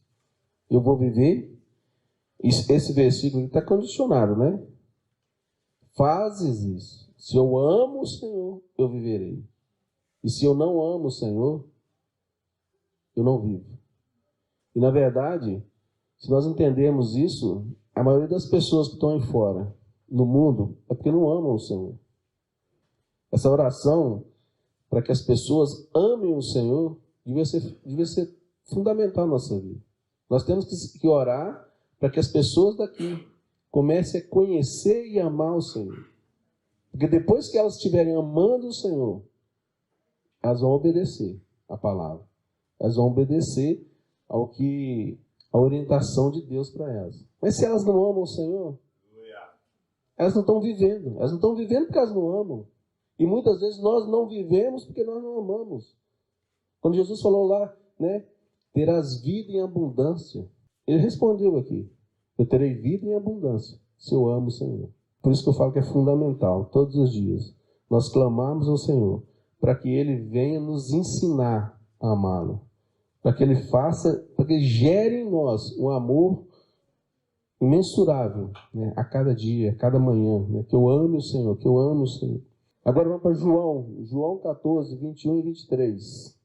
Eu vou viver? Esse versículo está condicionado, né? Fazes isso. Se eu amo o Senhor, eu viverei. E se eu não amo o Senhor, eu não vivo. E na verdade, se nós entendermos isso, a maioria das pessoas que estão aí fora, no mundo, é porque não amam o Senhor. Essa oração, para que as pessoas amem o Senhor, devia ser fundamental na nossa vida. Nós temos que orar para que as pessoas daqui comecem a conhecer e amar o Senhor. Porque depois que elas estiverem amando o Senhor, elas vão obedecer a palavra. Elas vão obedecer a orientação de Deus para elas. Mas se elas não amam o Senhor, elas não estão vivendo. Elas não estão vivendo porque elas não amam. E muitas vezes nós não vivemos porque nós não amamos. Quando Jesus falou lá, né, terás vida em abundância, ele respondeu aqui: eu terei vida em abundância se eu amo o Senhor. Por isso que eu falo que é fundamental, todos os dias, nós clamamos ao Senhor para que Ele venha nos ensinar a amá-lo. Para que Ele gere em nós um amor imensurável, né, a cada dia, a cada manhã, né, que eu ame o Senhor, que eu ame o Senhor. Agora vamos para João 14, 21 e 23.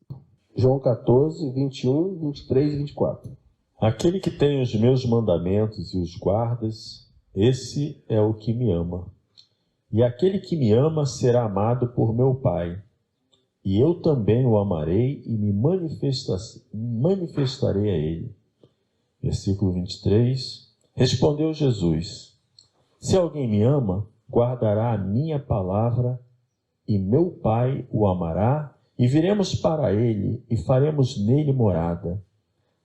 João 14, 21, 23 e 24.
Aquele que tem os meus mandamentos e os guardas, esse é o que me ama. E aquele que me ama será amado por meu Pai. E eu também o amarei e me manifestarei a ele. Versículo 23. Respondeu Jesus: Se alguém me ama, guardará a minha palavra, e meu Pai o amará, e viremos para ele e faremos nele morada.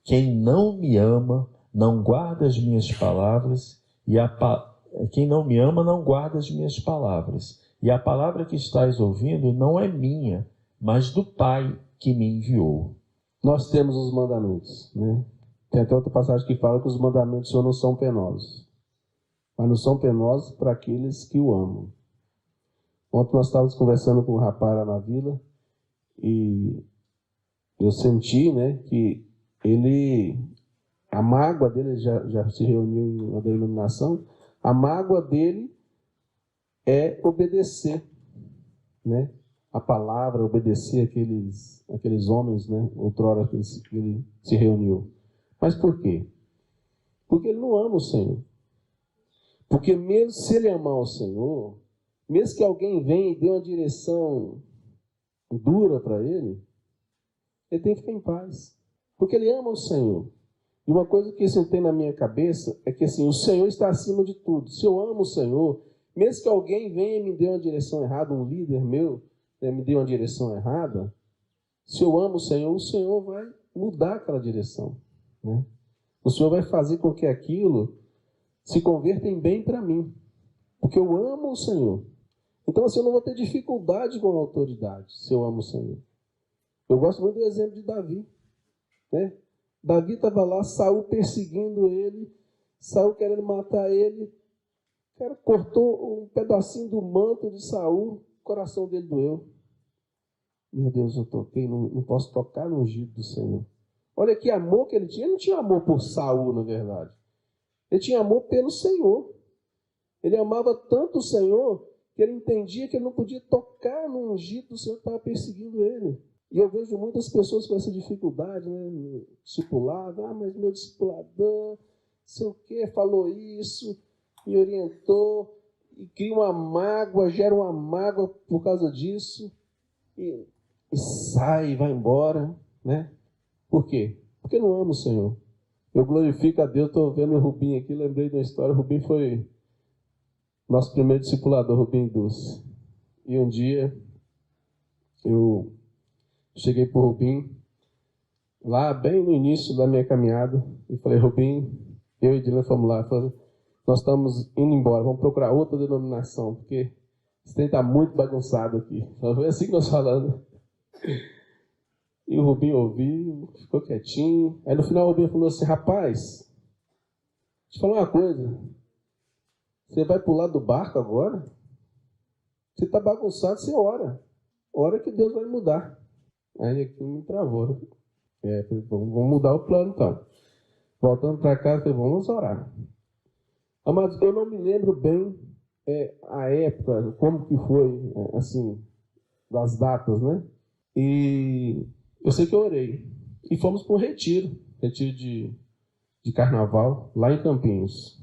Quem não me ama, não guarda as minhas palavras, quem não me ama, não guarda as minhas palavras. E a palavra que estás ouvindo não é minha, mas do Pai que me enviou.
Nós temos os mandamentos, né? Tem até outra passagem que fala que os mandamentos do Senhor não são penosos. Mas não são penosos para aqueles que o amam. Ontem nós estávamos conversando com um rapaz lá na vila e eu senti, né, que a mágoa dele, já se reuniu em uma denominação, a mágoa dele é obedecer, né, a palavra, obedecer aqueles homens, né, outrora que ele se reuniu. Mas por quê? Porque ele não ama o Senhor. Porque mesmo se ele amar o Senhor, mesmo que alguém venha e dê uma direção dura para ele tem que ficar em paz. Porque ele ama o Senhor. E uma coisa que assim, tem na minha cabeça é que assim, o Senhor está acima de tudo. Se eu amo o Senhor, mesmo que alguém venha e me dê uma direção errada, um líder meu, me dê uma direção errada, se eu amo o Senhor vai mudar aquela direção, né? O Senhor vai fazer com que aquilo se converta em bem para mim, porque eu amo o Senhor. Então, assim, eu não vou ter dificuldade com a autoridade, se eu amo o Senhor. Eu gosto muito do exemplo de Davi, né? Davi estava lá, Saul perseguindo ele, Saul querendo matar ele. O cara cortou um pedacinho do manto de Saul, o coração dele doeu. Meu Deus, eu toquei, não posso tocar no ungido do Senhor. Olha que amor que ele tinha. Ele não tinha amor por Saul, na verdade. Ele tinha amor pelo Senhor. Ele amava tanto o Senhor que ele entendia que ele não podia tocar no ungido do Senhor que estava perseguindo ele. E eu vejo muitas pessoas com essa dificuldade, né? Discipulado, mas meu discipulador, sei o quê, falou isso, me orientou, e cria uma mágoa, gera uma mágoa por causa disso, e sai, vai embora, né? Por quê? Porque não ama o Senhor. Eu glorifico a Deus, estou vendo o Rubinho aqui, lembrei de uma história. O Rubinho foi nosso primeiro discipulador, Rubinho Dulce. E um dia eu cheguei para o Rubinho, lá bem no início da minha caminhada, e falei: Rubinho, eu e Dylan fomos lá, falei, nós estamos indo embora, vamos procurar outra denominação, porque esse trem está muito bagunçado aqui. Foi assim que nós falamos. E o Rubinho ouviu, ficou quietinho. Aí no final o Rubinho falou assim: rapaz, deixa eu falar uma coisa. Você vai pular do barco agora? Você está bagunçado, você ora. Ora que Deus vai mudar. Aí aquilo me travou. Falei, vamos mudar o plano então. Voltando para casa, falei, vamos orar. Mas eu não me lembro bem a época, como que foi, assim, das datas, né? E eu sei que eu orei. E fomos para um retiro de carnaval, lá em Campinhos.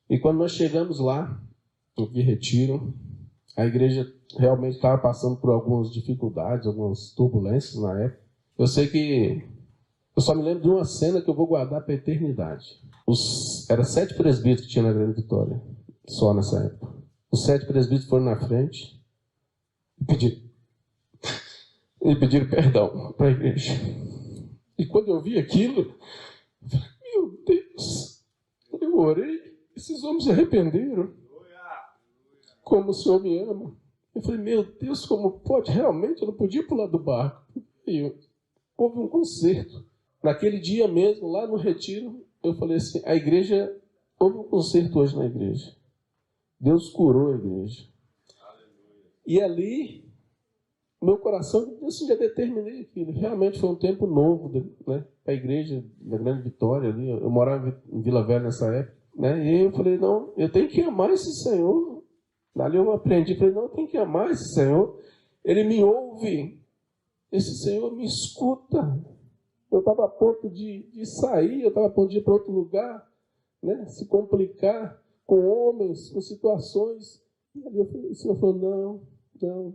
E quando nós chegamos lá, no retiro, a igreja realmente estava passando por algumas dificuldades, algumas turbulências na época. Eu sei que eu só me lembro de uma cena que eu vou guardar para a eternidade. Era 7 presbíteros que tinha na Grande Vitória, só nessa época. Os 7 presbíteros foram na frente e pediram perdão para a igreja. E quando eu vi aquilo, eu falei, meu Deus, eu orei, esses homens se arrependeram. Como o Senhor me ama. Eu falei, meu Deus, como pode? Realmente eu não podia pular do barco. E houve um concerto. Naquele dia mesmo, lá no retiro, eu falei assim, a igreja, houve um concerto hoje na igreja. Deus curou a igreja. E ali, meu coração, eu já determinei aquilo. Realmente foi um tempo novo, né, para a igreja da Grande Vitória ali. Eu morava em Vila Velha nessa época, né? E eu falei, não, eu tenho que amar esse Senhor. Dali eu aprendi, falei, não, eu tenho que amar esse Senhor. Ele me ouve. Esse Senhor me escuta. Eu estava a ponto de sair, eu estava a ponto de ir para outro lugar, né? Se complicar com homens, com situações. E ali o Senhor falou, não,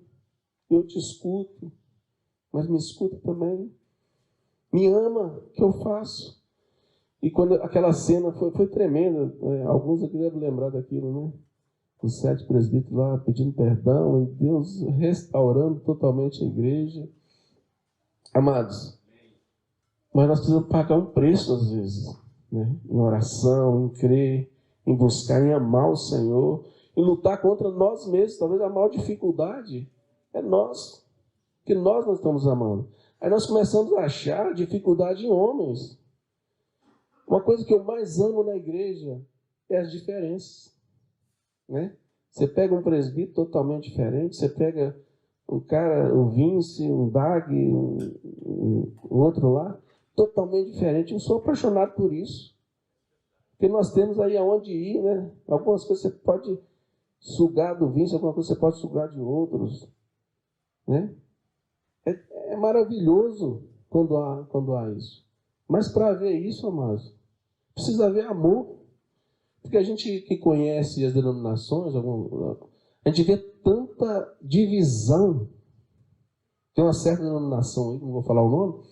eu te escuto, mas me escuta também. Me ama, o que eu faço? E quando aquela cena foi tremenda, alguns aqui devem lembrar daquilo, né? Os 7 presbíteros lá pedindo perdão e Deus restaurando totalmente a igreja. Amados, mas nós precisamos pagar um preço às vezes, né? Em oração, em crer, em buscar, em amar o Senhor, em lutar contra nós mesmos. Talvez a maior dificuldade é nós, que nós não estamos amando. Aí nós começamos a achar dificuldade em homens. Uma coisa que eu mais amo na igreja é as diferenças. Né? Você pega um presbítero totalmente diferente, você pega um cara, o Vince, um Dag, um outro lá, totalmente diferente. Eu sou apaixonado por isso. Porque nós temos aí aonde ir, né? Algumas coisas você pode sugar do Vince, algumas coisas você pode sugar de outros. Né? É maravilhoso quando há isso. Mas para haver isso, amados, precisa haver amor. Porque a gente que conhece as denominações, a gente vê tanta divisão. Tem uma certa denominação aí, não vou falar o nome,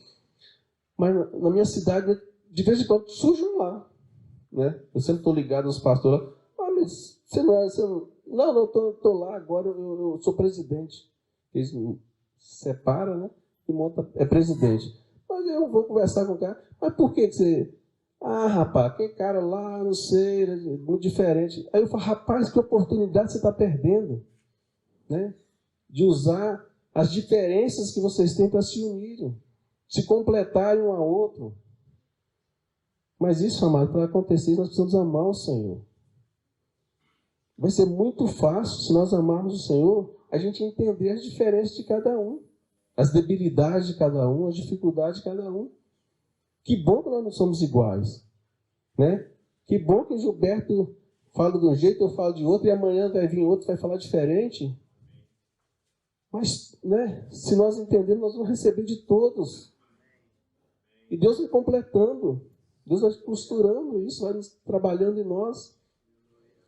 mas na minha cidade, de vez em quando, surge um lá. Né? Eu sempre estou ligado aos pastores lá. Mas você não é... Não, estou lá agora, eu sou presidente. Eles se separam, né? E monta, é presidente. Mas eu vou conversar com o cara. Mas por que você... Ah, rapaz, aquele cara lá, não sei, muito diferente. Aí eu falo, rapaz, que oportunidade você está perdendo, né? De usar as diferenças que vocês têm para se unirem, se completarem um ao outro. Mas isso, amado, para acontecer, nós precisamos amar o Senhor. Vai ser muito fácil, se nós amarmos o Senhor, a gente entender as diferenças de cada um, as debilidades de cada um, as dificuldades de cada um. Que bom que nós não somos iguais, né? Que bom que o Gilberto fala de um jeito, eu falo de outro, e amanhã vai vir outro e vai falar diferente. Mas, né, se nós entendermos, nós vamos receber de todos. E Deus vai completando, Deus vai costurando isso, vai trabalhando em nós.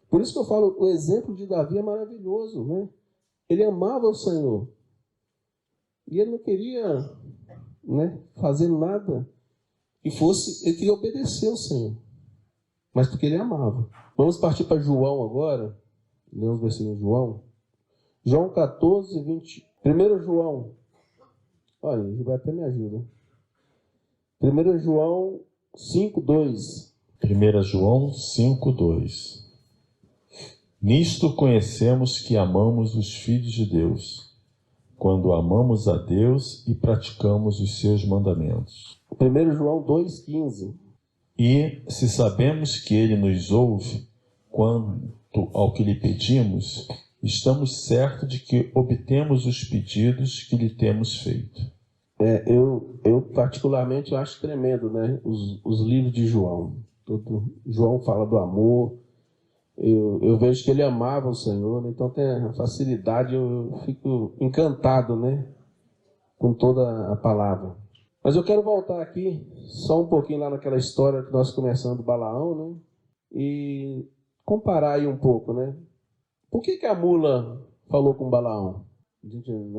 Por isso que eu falo, o exemplo de Davi é maravilhoso, né? Ele amava o Senhor. E ele não queria, né, fazer nada que fosse, ele queria obedecer ao Senhor. Mas porque ele amava. Vamos partir para João agora. Ler os versículos de João. João 14, 20. 1 João. Olha, o Gilberto até me ajuda. 1 João 5, 2.
1 João 5, 2. Nisto conhecemos que amamos os filhos de Deus, quando amamos a Deus e praticamos os seus mandamentos.
1 João 2, 15.
E se sabemos que Ele nos ouve quanto ao que lhe pedimos, estamos certos de que obtemos os pedidos que lhe temos feito.
Eu particularmente acho tremendo, né? Os livros de João. João fala do amor. Eu vejo que ele amava o Senhor, né? Então tem a facilidade, eu fico encantado, né? Com toda a palavra. Mas eu quero voltar aqui, só um pouquinho lá naquela história que nós começamos do Balaão, né? E comparar aí um pouco, né? Por que a mula falou com Balaão?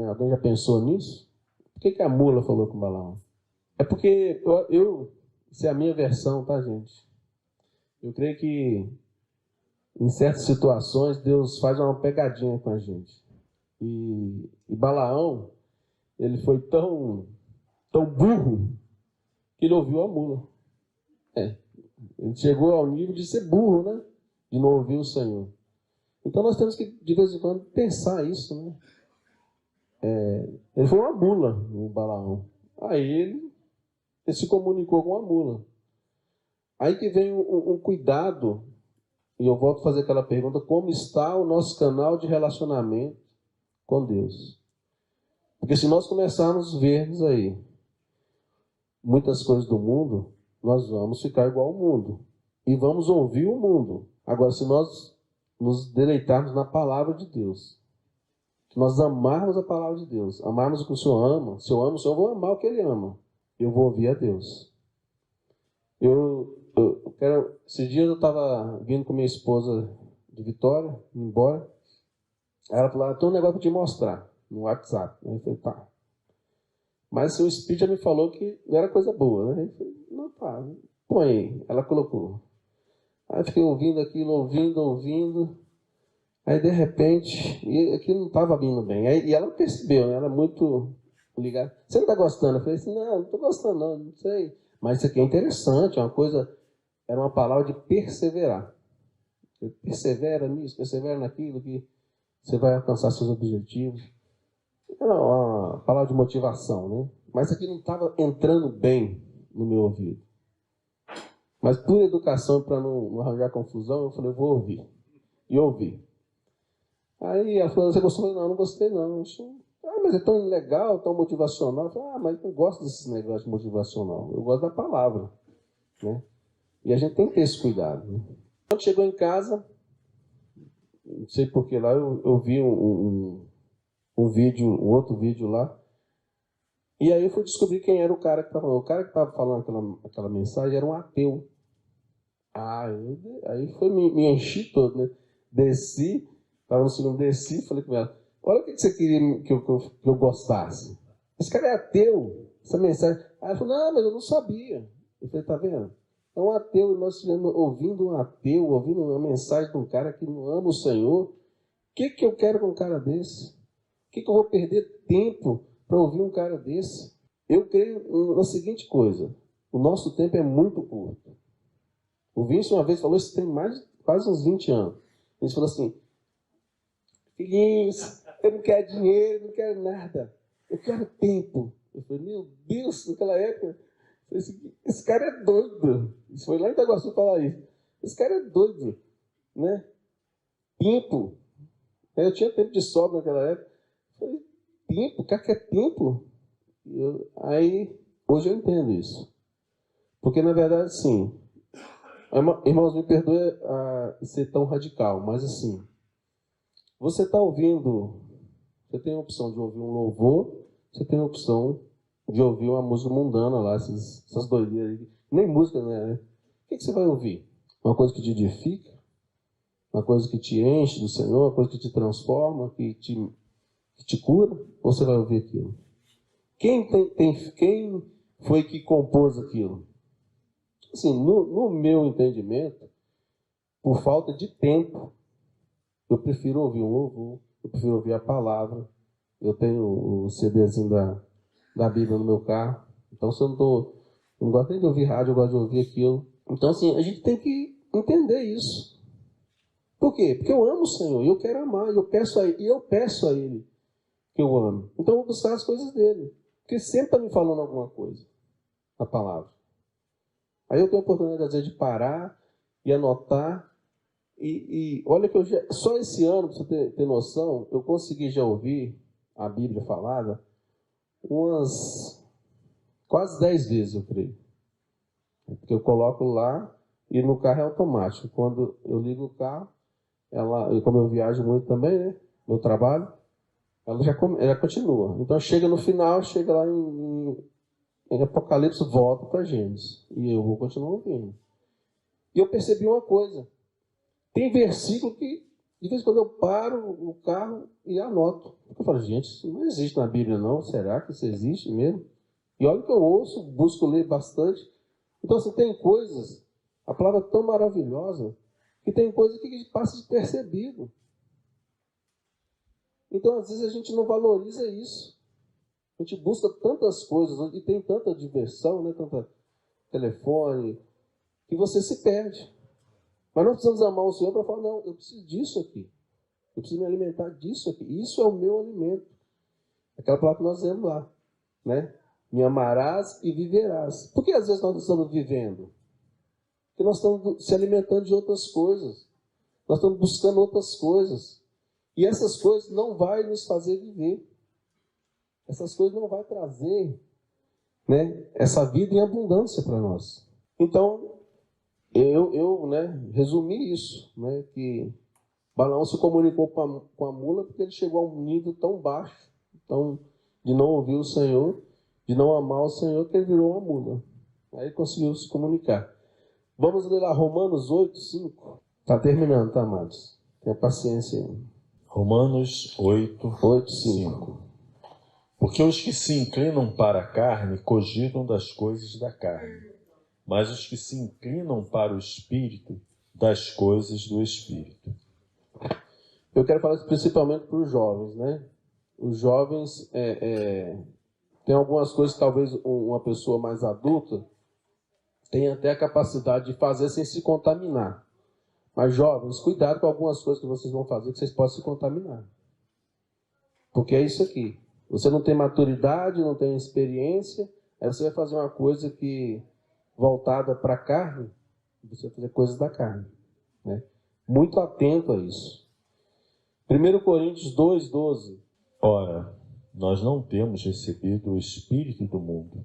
Alguém já pensou nisso? Por que a mula falou com Balaão? É porque isso é a minha versão, tá, gente? Eu creio que em certas situações Deus faz uma pegadinha com a gente. E Balaão, ele foi tão burro que ele ouviu a mula. Ele chegou ao nível de ser burro, né? De não ouvir o Senhor. Então nós temos que, de vez em quando, pensar isso, né? Ele foi uma mula, o Balaão. Aí ele se comunicou com a mula. Aí que vem um cuidado, e eu volto a fazer aquela pergunta, como está o nosso canal de relacionamento com Deus? Porque se nós começarmos a vermos aí muitas coisas do mundo, nós vamos ficar igual ao mundo. E vamos ouvir o mundo. Agora, se nós nos deleitarmos na palavra de Deus, que nós amarmos a palavra de Deus, amarmos o que o Senhor ama, se eu amo o Senhor, eu vou amar o que Ele ama. Eu vou ouvir a Deus. Esses dias eu estava vindo com minha esposa de Vitória, embora. Ela falou, tem um negócio para te mostrar no WhatsApp. Eu falei, tá. Mas o Espírito já me falou que não era coisa boa, né? Eu falei, não, tá, põe aí. Ela colocou. Aí eu fiquei ouvindo aquilo, ouvindo. Aí, de repente, e aquilo não estava vindo bem. E ela percebeu, né? Ela é muito ligada. Você não está gostando? Eu falei assim, não estou gostando, não sei. Mas isso aqui é interessante, é uma coisa... Era uma palavra de perseverar. Você persevera nisso, persevera naquilo, que você vai alcançar seus objetivos. Era uma palavra de motivação, né? Mas aqui não estava entrando bem no meu ouvido. Mas por educação, para não arranjar confusão, eu falei, eu vou ouvir. E ouvi. Aí ela falou, você gostou? Não gostei não. Mas é tão legal, tão motivacional. Eu falei, mas eu não gosto desses negócios de motivacional. Eu gosto da palavra, né? E a gente tem que ter esse cuidado, né? Quando chegou em casa, não sei porquê lá, eu vi um outro vídeo lá. E aí eu fui descobrir quem era o cara que estava falando. O cara que estava falando aquela mensagem era um ateu. Aí foi me enchi todo, né? Desci, estava no segundo, falei com ela, olha o que você queria que eu gostasse. Esse cara é ateu, essa mensagem. Aí ela falou, não, mas eu não sabia. Eu falei, tá vendo? É um ateu, nós estivemos ouvindo um ateu, ouvindo uma mensagem de um cara que não ama o Senhor. O que eu quero com um cara desse? O que eu vou perder tempo para ouvir um cara desse? Eu creio na seguinte coisa: o nosso tempo é muito curto. O Vinci uma vez falou, isso tem quase uns 20 anos. Ele falou assim: filhinhos, eu não quero dinheiro, não quero nada. Eu quero tempo. Eu falei, meu Deus, naquela época, eu falei assim, esse cara é doido. Isso foi lá em Itaguaçu falar isso. Esse cara é doido, né? Tempo. Eu tinha tempo de sobra naquela época. Eu falei, tempo? O cara quer tempo? Aí, hoje eu entendo isso. Porque, na verdade, sim, irmãos, me perdoe ser tão radical, mas assim, você está ouvindo, você tem a opção de ouvir um louvor, você tem a opção de ouvir uma música mundana lá, essas doideiras aí. Nem música, né? O que você vai ouvir? Uma coisa que te edifica? Uma coisa que te enche do Senhor? Uma coisa que te transforma? Que te cura? Ou você vai ouvir aquilo? Quem foi que compôs aquilo? Assim, no meu entendimento, por falta de tempo, eu prefiro ouvir um louvor, eu prefiro ouvir a palavra. Eu tenho o CDzinho da Bíblia no meu carro. Então, se eu não gosto nem de ouvir rádio, eu gosto de ouvir aquilo. Então, assim, a gente tem que entender isso. Por quê? Porque eu amo o Senhor, e eu quero amar, e eu peço a Ele que eu amo. Então, eu vou buscar as coisas dele. Porque sempre está me falando alguma coisa, a palavra. Aí eu tenho a oportunidade, às vezes, de parar e anotar. E olha que só esse ano, para você ter noção, eu consegui já ouvir a Bíblia falada umas quase 10 vezes, eu creio. Porque eu coloco lá e no carro é automático. Quando eu ligo o carro, como eu viajo muito também, né? Meu trabalho, ela continua. Então chega no final, chega lá em Apocalipse, volta para Gênesis. E eu vou continuar ouvindo. E eu percebi uma coisa. Tem versículo que, de vez em quando, eu paro o carro e anoto. Eu falo, gente, isso não existe na Bíblia, não. Será que isso existe mesmo? E olha que eu ouço, busco ler bastante. Então, assim, tem coisas, a palavra é tão maravilhosa, que tem coisas que passa despercebido. Então, às vezes, a gente não valoriza isso. A gente busca tantas coisas, e tem tanta diversão, né? Tanta telefone, que você se perde. Mas nós precisamos amar o Senhor para falar, não, eu preciso disso aqui. Eu preciso me alimentar disso aqui. Isso é o meu alimento. Aquela palavra que nós lemos lá, né? Me amarás e viverás. Por que às vezes nós não estamos vivendo? Porque nós estamos se alimentando de outras coisas. Nós estamos buscando outras coisas. E essas coisas não vão nos fazer viver. Essas coisas não vão trazer, né, essa vida em abundância para nós. Então, eu resumi isso, né, que Balaão se comunicou com a mula porque ele chegou a um nível tão baixo, de não ouvir o Senhor, de não amar o Senhor, que ele virou uma mula. Aí ele conseguiu se comunicar. Vamos ler lá Romanos 8, 5. Está terminando, tá, amados? Tenha paciência aí.
Romanos 8, 5. Porque os que se inclinam para a carne cogitam das coisas da carne, mas os que se inclinam para o Espírito, das coisas do Espírito.
Eu quero falar principalmente para os jovens, né? Os jovens tem algumas coisas que talvez uma pessoa mais adulta tenha até a capacidade de fazer sem se contaminar. Mas jovens, cuidado com algumas coisas que vocês vão fazer que vocês possam se contaminar. Porque é isso aqui. Você não tem maturidade, não tem experiência, aí você vai fazer uma coisa que voltada para a carne, você vai fazer coisas da carne, né? Muito atento a isso. 1 Coríntios 2:12.
Ora, nós não temos recebido o Espírito do mundo,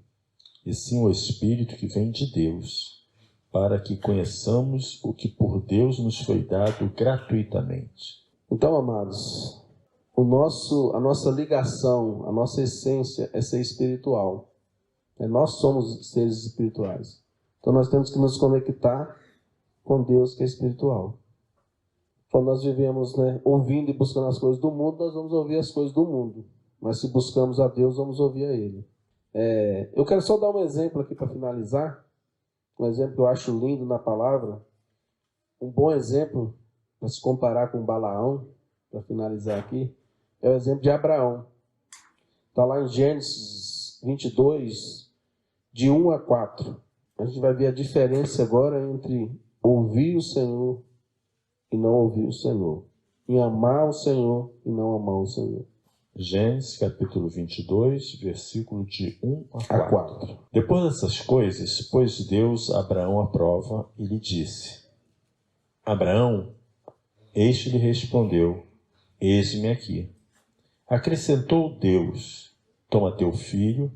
e sim o Espírito que vem de Deus, para que conheçamos o que por Deus nos foi dado gratuitamente.
Então, amados, a nossa ligação, a nossa essência é ser espiritual. Nós somos seres espirituais. Então nós temos que nos conectar com Deus que é espiritual. Quando nós vivemos, né, ouvindo e buscando as coisas do mundo, nós vamos ouvir as coisas do mundo. Mas se buscamos a Deus, vamos ouvir a Ele. Eu quero só dar um exemplo aqui para finalizar. Um exemplo que eu acho lindo na palavra. Um bom exemplo para se comparar com Balaão, para finalizar aqui, é o exemplo de Abraão. Está lá em Gênesis 22, de 1 a 4. A gente vai ver a diferença agora entre ouvir o Senhor e não ouvir o Senhor. Em amar o Senhor e não amar o Senhor.
Gênesis capítulo 22, versículo de 1 a 4. Depois dessas coisas, pôs Deus Abraão à prova e lhe disse: Abraão, este lhe respondeu: Eis-me aqui. Acrescentou Deus: Toma teu filho,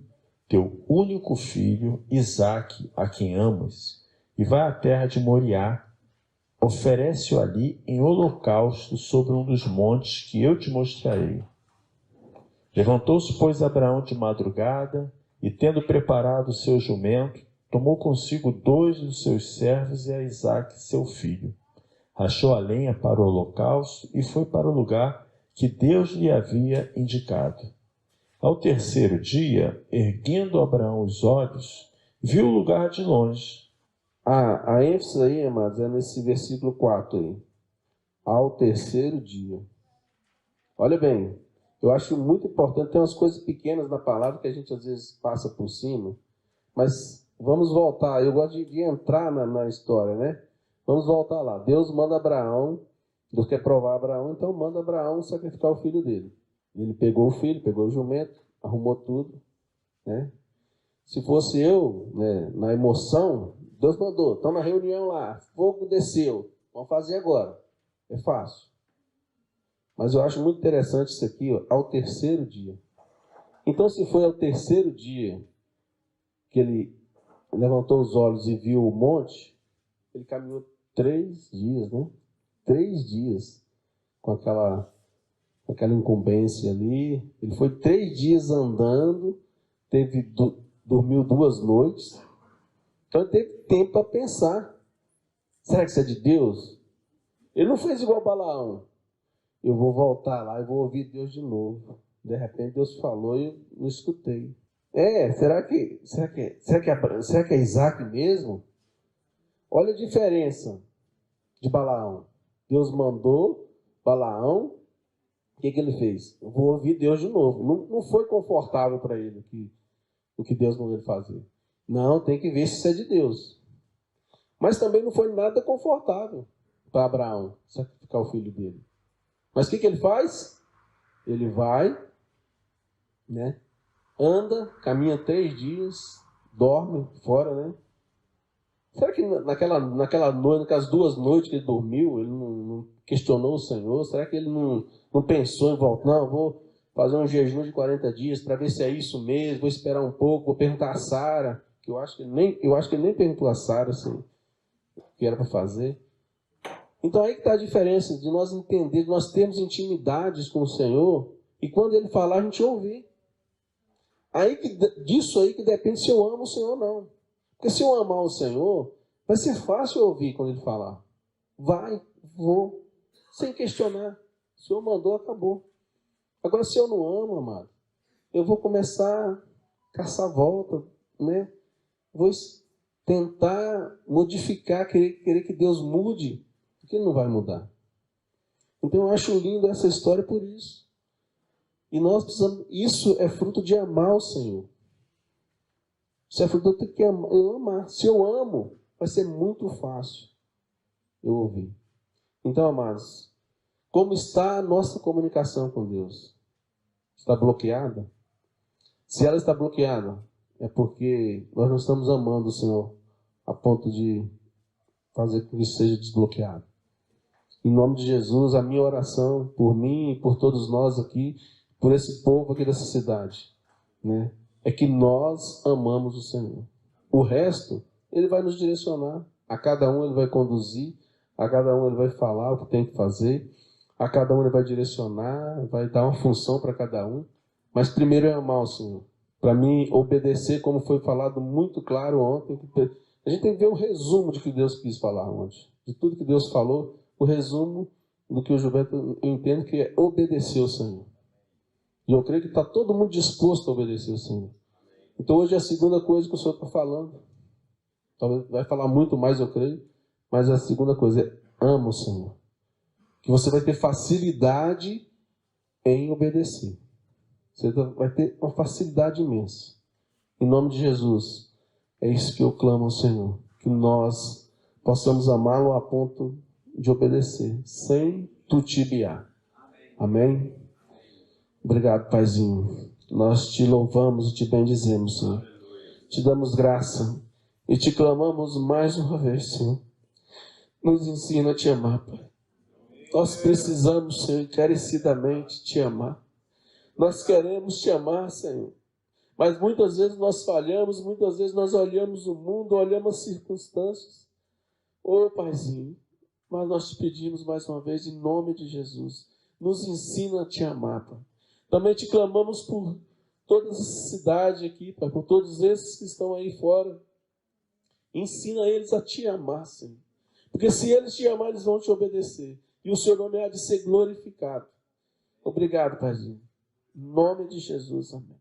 teu único filho, Isaque, a quem amas, e vai à terra de Moriá. Oferece-o ali em holocausto sobre um dos montes que eu te mostrarei. Levantou-se, pois, Abraão de madrugada, e tendo preparado o seu jumento, tomou consigo 2 dos seus servos e a Isaque, seu filho. Rachou a lenha para o holocausto e foi para o lugar que Deus lhe havia indicado. Ao terceiro dia, erguendo Abraão os olhos, viu o lugar de longe.
A ênfase aí, amados, é nesse versículo 4 aí. Ao terceiro dia. Olha bem, eu acho muito importante, tem umas coisas pequenas na palavra que a gente às vezes passa por cima, mas vamos voltar, eu gosto de entrar na história, né? Vamos voltar lá. Deus manda Abraão, Deus quer provar Abraão, então manda Abraão sacrificar o filho dele. Ele pegou o filho, pegou o jumento, arrumou tudo, né? Se fosse eu, né, na emoção, Deus mandou, estão na reunião lá, fogo desceu, vamos fazer agora. É fácil. Mas eu acho muito interessante isso aqui, ó, ao terceiro dia. Então, se foi ao terceiro dia que ele levantou os olhos e viu o monte, ele caminhou 3 dias, né? 3 dias com aquela incumbência ali. Ele foi 3 dias andando, dormiu 2 noites. Então ele teve tempo para pensar. Será que isso é de Deus? Ele não fez igual Balaão. Eu vou voltar lá e vou ouvir Deus de novo. De repente Deus falou e eu não escutei. Será que é Isaque mesmo? Olha a diferença de Balaão. Deus mandou Balaão, o que ele fez? Eu vou ouvir Deus de novo. Não foi confortável para ele o que Deus mandou ele fazer. Não, tem que ver se isso é de Deus. Mas também não foi nada confortável para Abraão sacrificar o filho dele. Mas o que ele faz? Ele vai, né? Anda, caminha 3 dias, dorme fora, né? Será que naquela noite, naquelas 2 noites que ele dormiu, ele não questionou o Senhor? Será que ele não pensou em voltar? Não, vou fazer um jejum de 40 dias para ver se é isso mesmo, vou esperar um pouco, vou perguntar a Sara, que eu acho que ele nem perguntou a Sara assim, o que era para fazer. Então aí que está a diferença de nós entender, de nós termos intimidades com o Senhor e quando Ele falar a gente ouvir. Disso aí que depende se eu amo o Senhor ou não. Porque se eu amar o Senhor, vai ser fácil ouvir quando Ele falar. Vou, sem questionar. O Senhor mandou, acabou. Agora se eu não amo, amado, eu vou começar a caçar volta, né? Vou tentar modificar, querer que Deus mude. Porque ele não vai mudar. Então eu acho lindo essa história por isso. E nós precisamos. Isso é fruto de amar o Senhor. Isso é fruto de eu amar. Se eu amo, vai ser muito fácil eu ouvir. Então, amados, como está a nossa comunicação com Deus? Está bloqueada? Se ela está bloqueada, é porque nós não estamos amando o Senhor a ponto de fazer com que isso seja desbloqueado. Em nome de Jesus, a minha oração por mim e por todos nós aqui, por esse povo aqui dessa cidade, né, é que nós amamos o Senhor. O resto, Ele vai nos direcionar. A cada um Ele vai conduzir, a cada um Ele vai falar o que tem que fazer, a cada um Ele vai direcionar, vai dar uma função para cada um. Mas primeiro é amar o Senhor. Para mim, obedecer, como foi falado muito claro ontem, a gente tem que ver o resumo de que Deus quis falar ontem. De tudo que Deus falou, o resumo do que o Gilberto, eu entendo que é obedecer ao Senhor. E eu creio que está todo mundo disposto a obedecer ao Senhor. Então hoje é a segunda coisa que o Senhor está falando. Talvez vai falar muito mais, eu creio. Mas a segunda coisa é ama o Senhor. Que você vai ter facilidade em obedecer. Você vai ter uma facilidade imensa. Em nome de Jesus, é isso que eu clamo ao Senhor, que nós possamos amá-lo a ponto de obedecer, sem titubear. Amém? Obrigado, Paizinho. Nós te louvamos e te bendizemos, Senhor. Te damos graça e te clamamos mais uma vez, Senhor. Nos ensina a te amar, Pai. Nós precisamos, Senhor, encarecidamente te amar. Nós queremos te amar, Senhor. Mas muitas vezes nós falhamos, muitas vezes nós olhamos o mundo, olhamos as circunstâncias. Ô, Paizinho, mas nós te pedimos mais uma vez, em nome de Jesus, nos ensina a te amar, Pai. Também te clamamos por toda essa cidade aqui, Pai, por todos esses que estão aí fora. Ensina eles a te amar, Senhor. Porque se eles te amarem, eles vão te obedecer. E o seu nome há de ser glorificado. Obrigado, Paizinho. Em nome de Jesus, amém.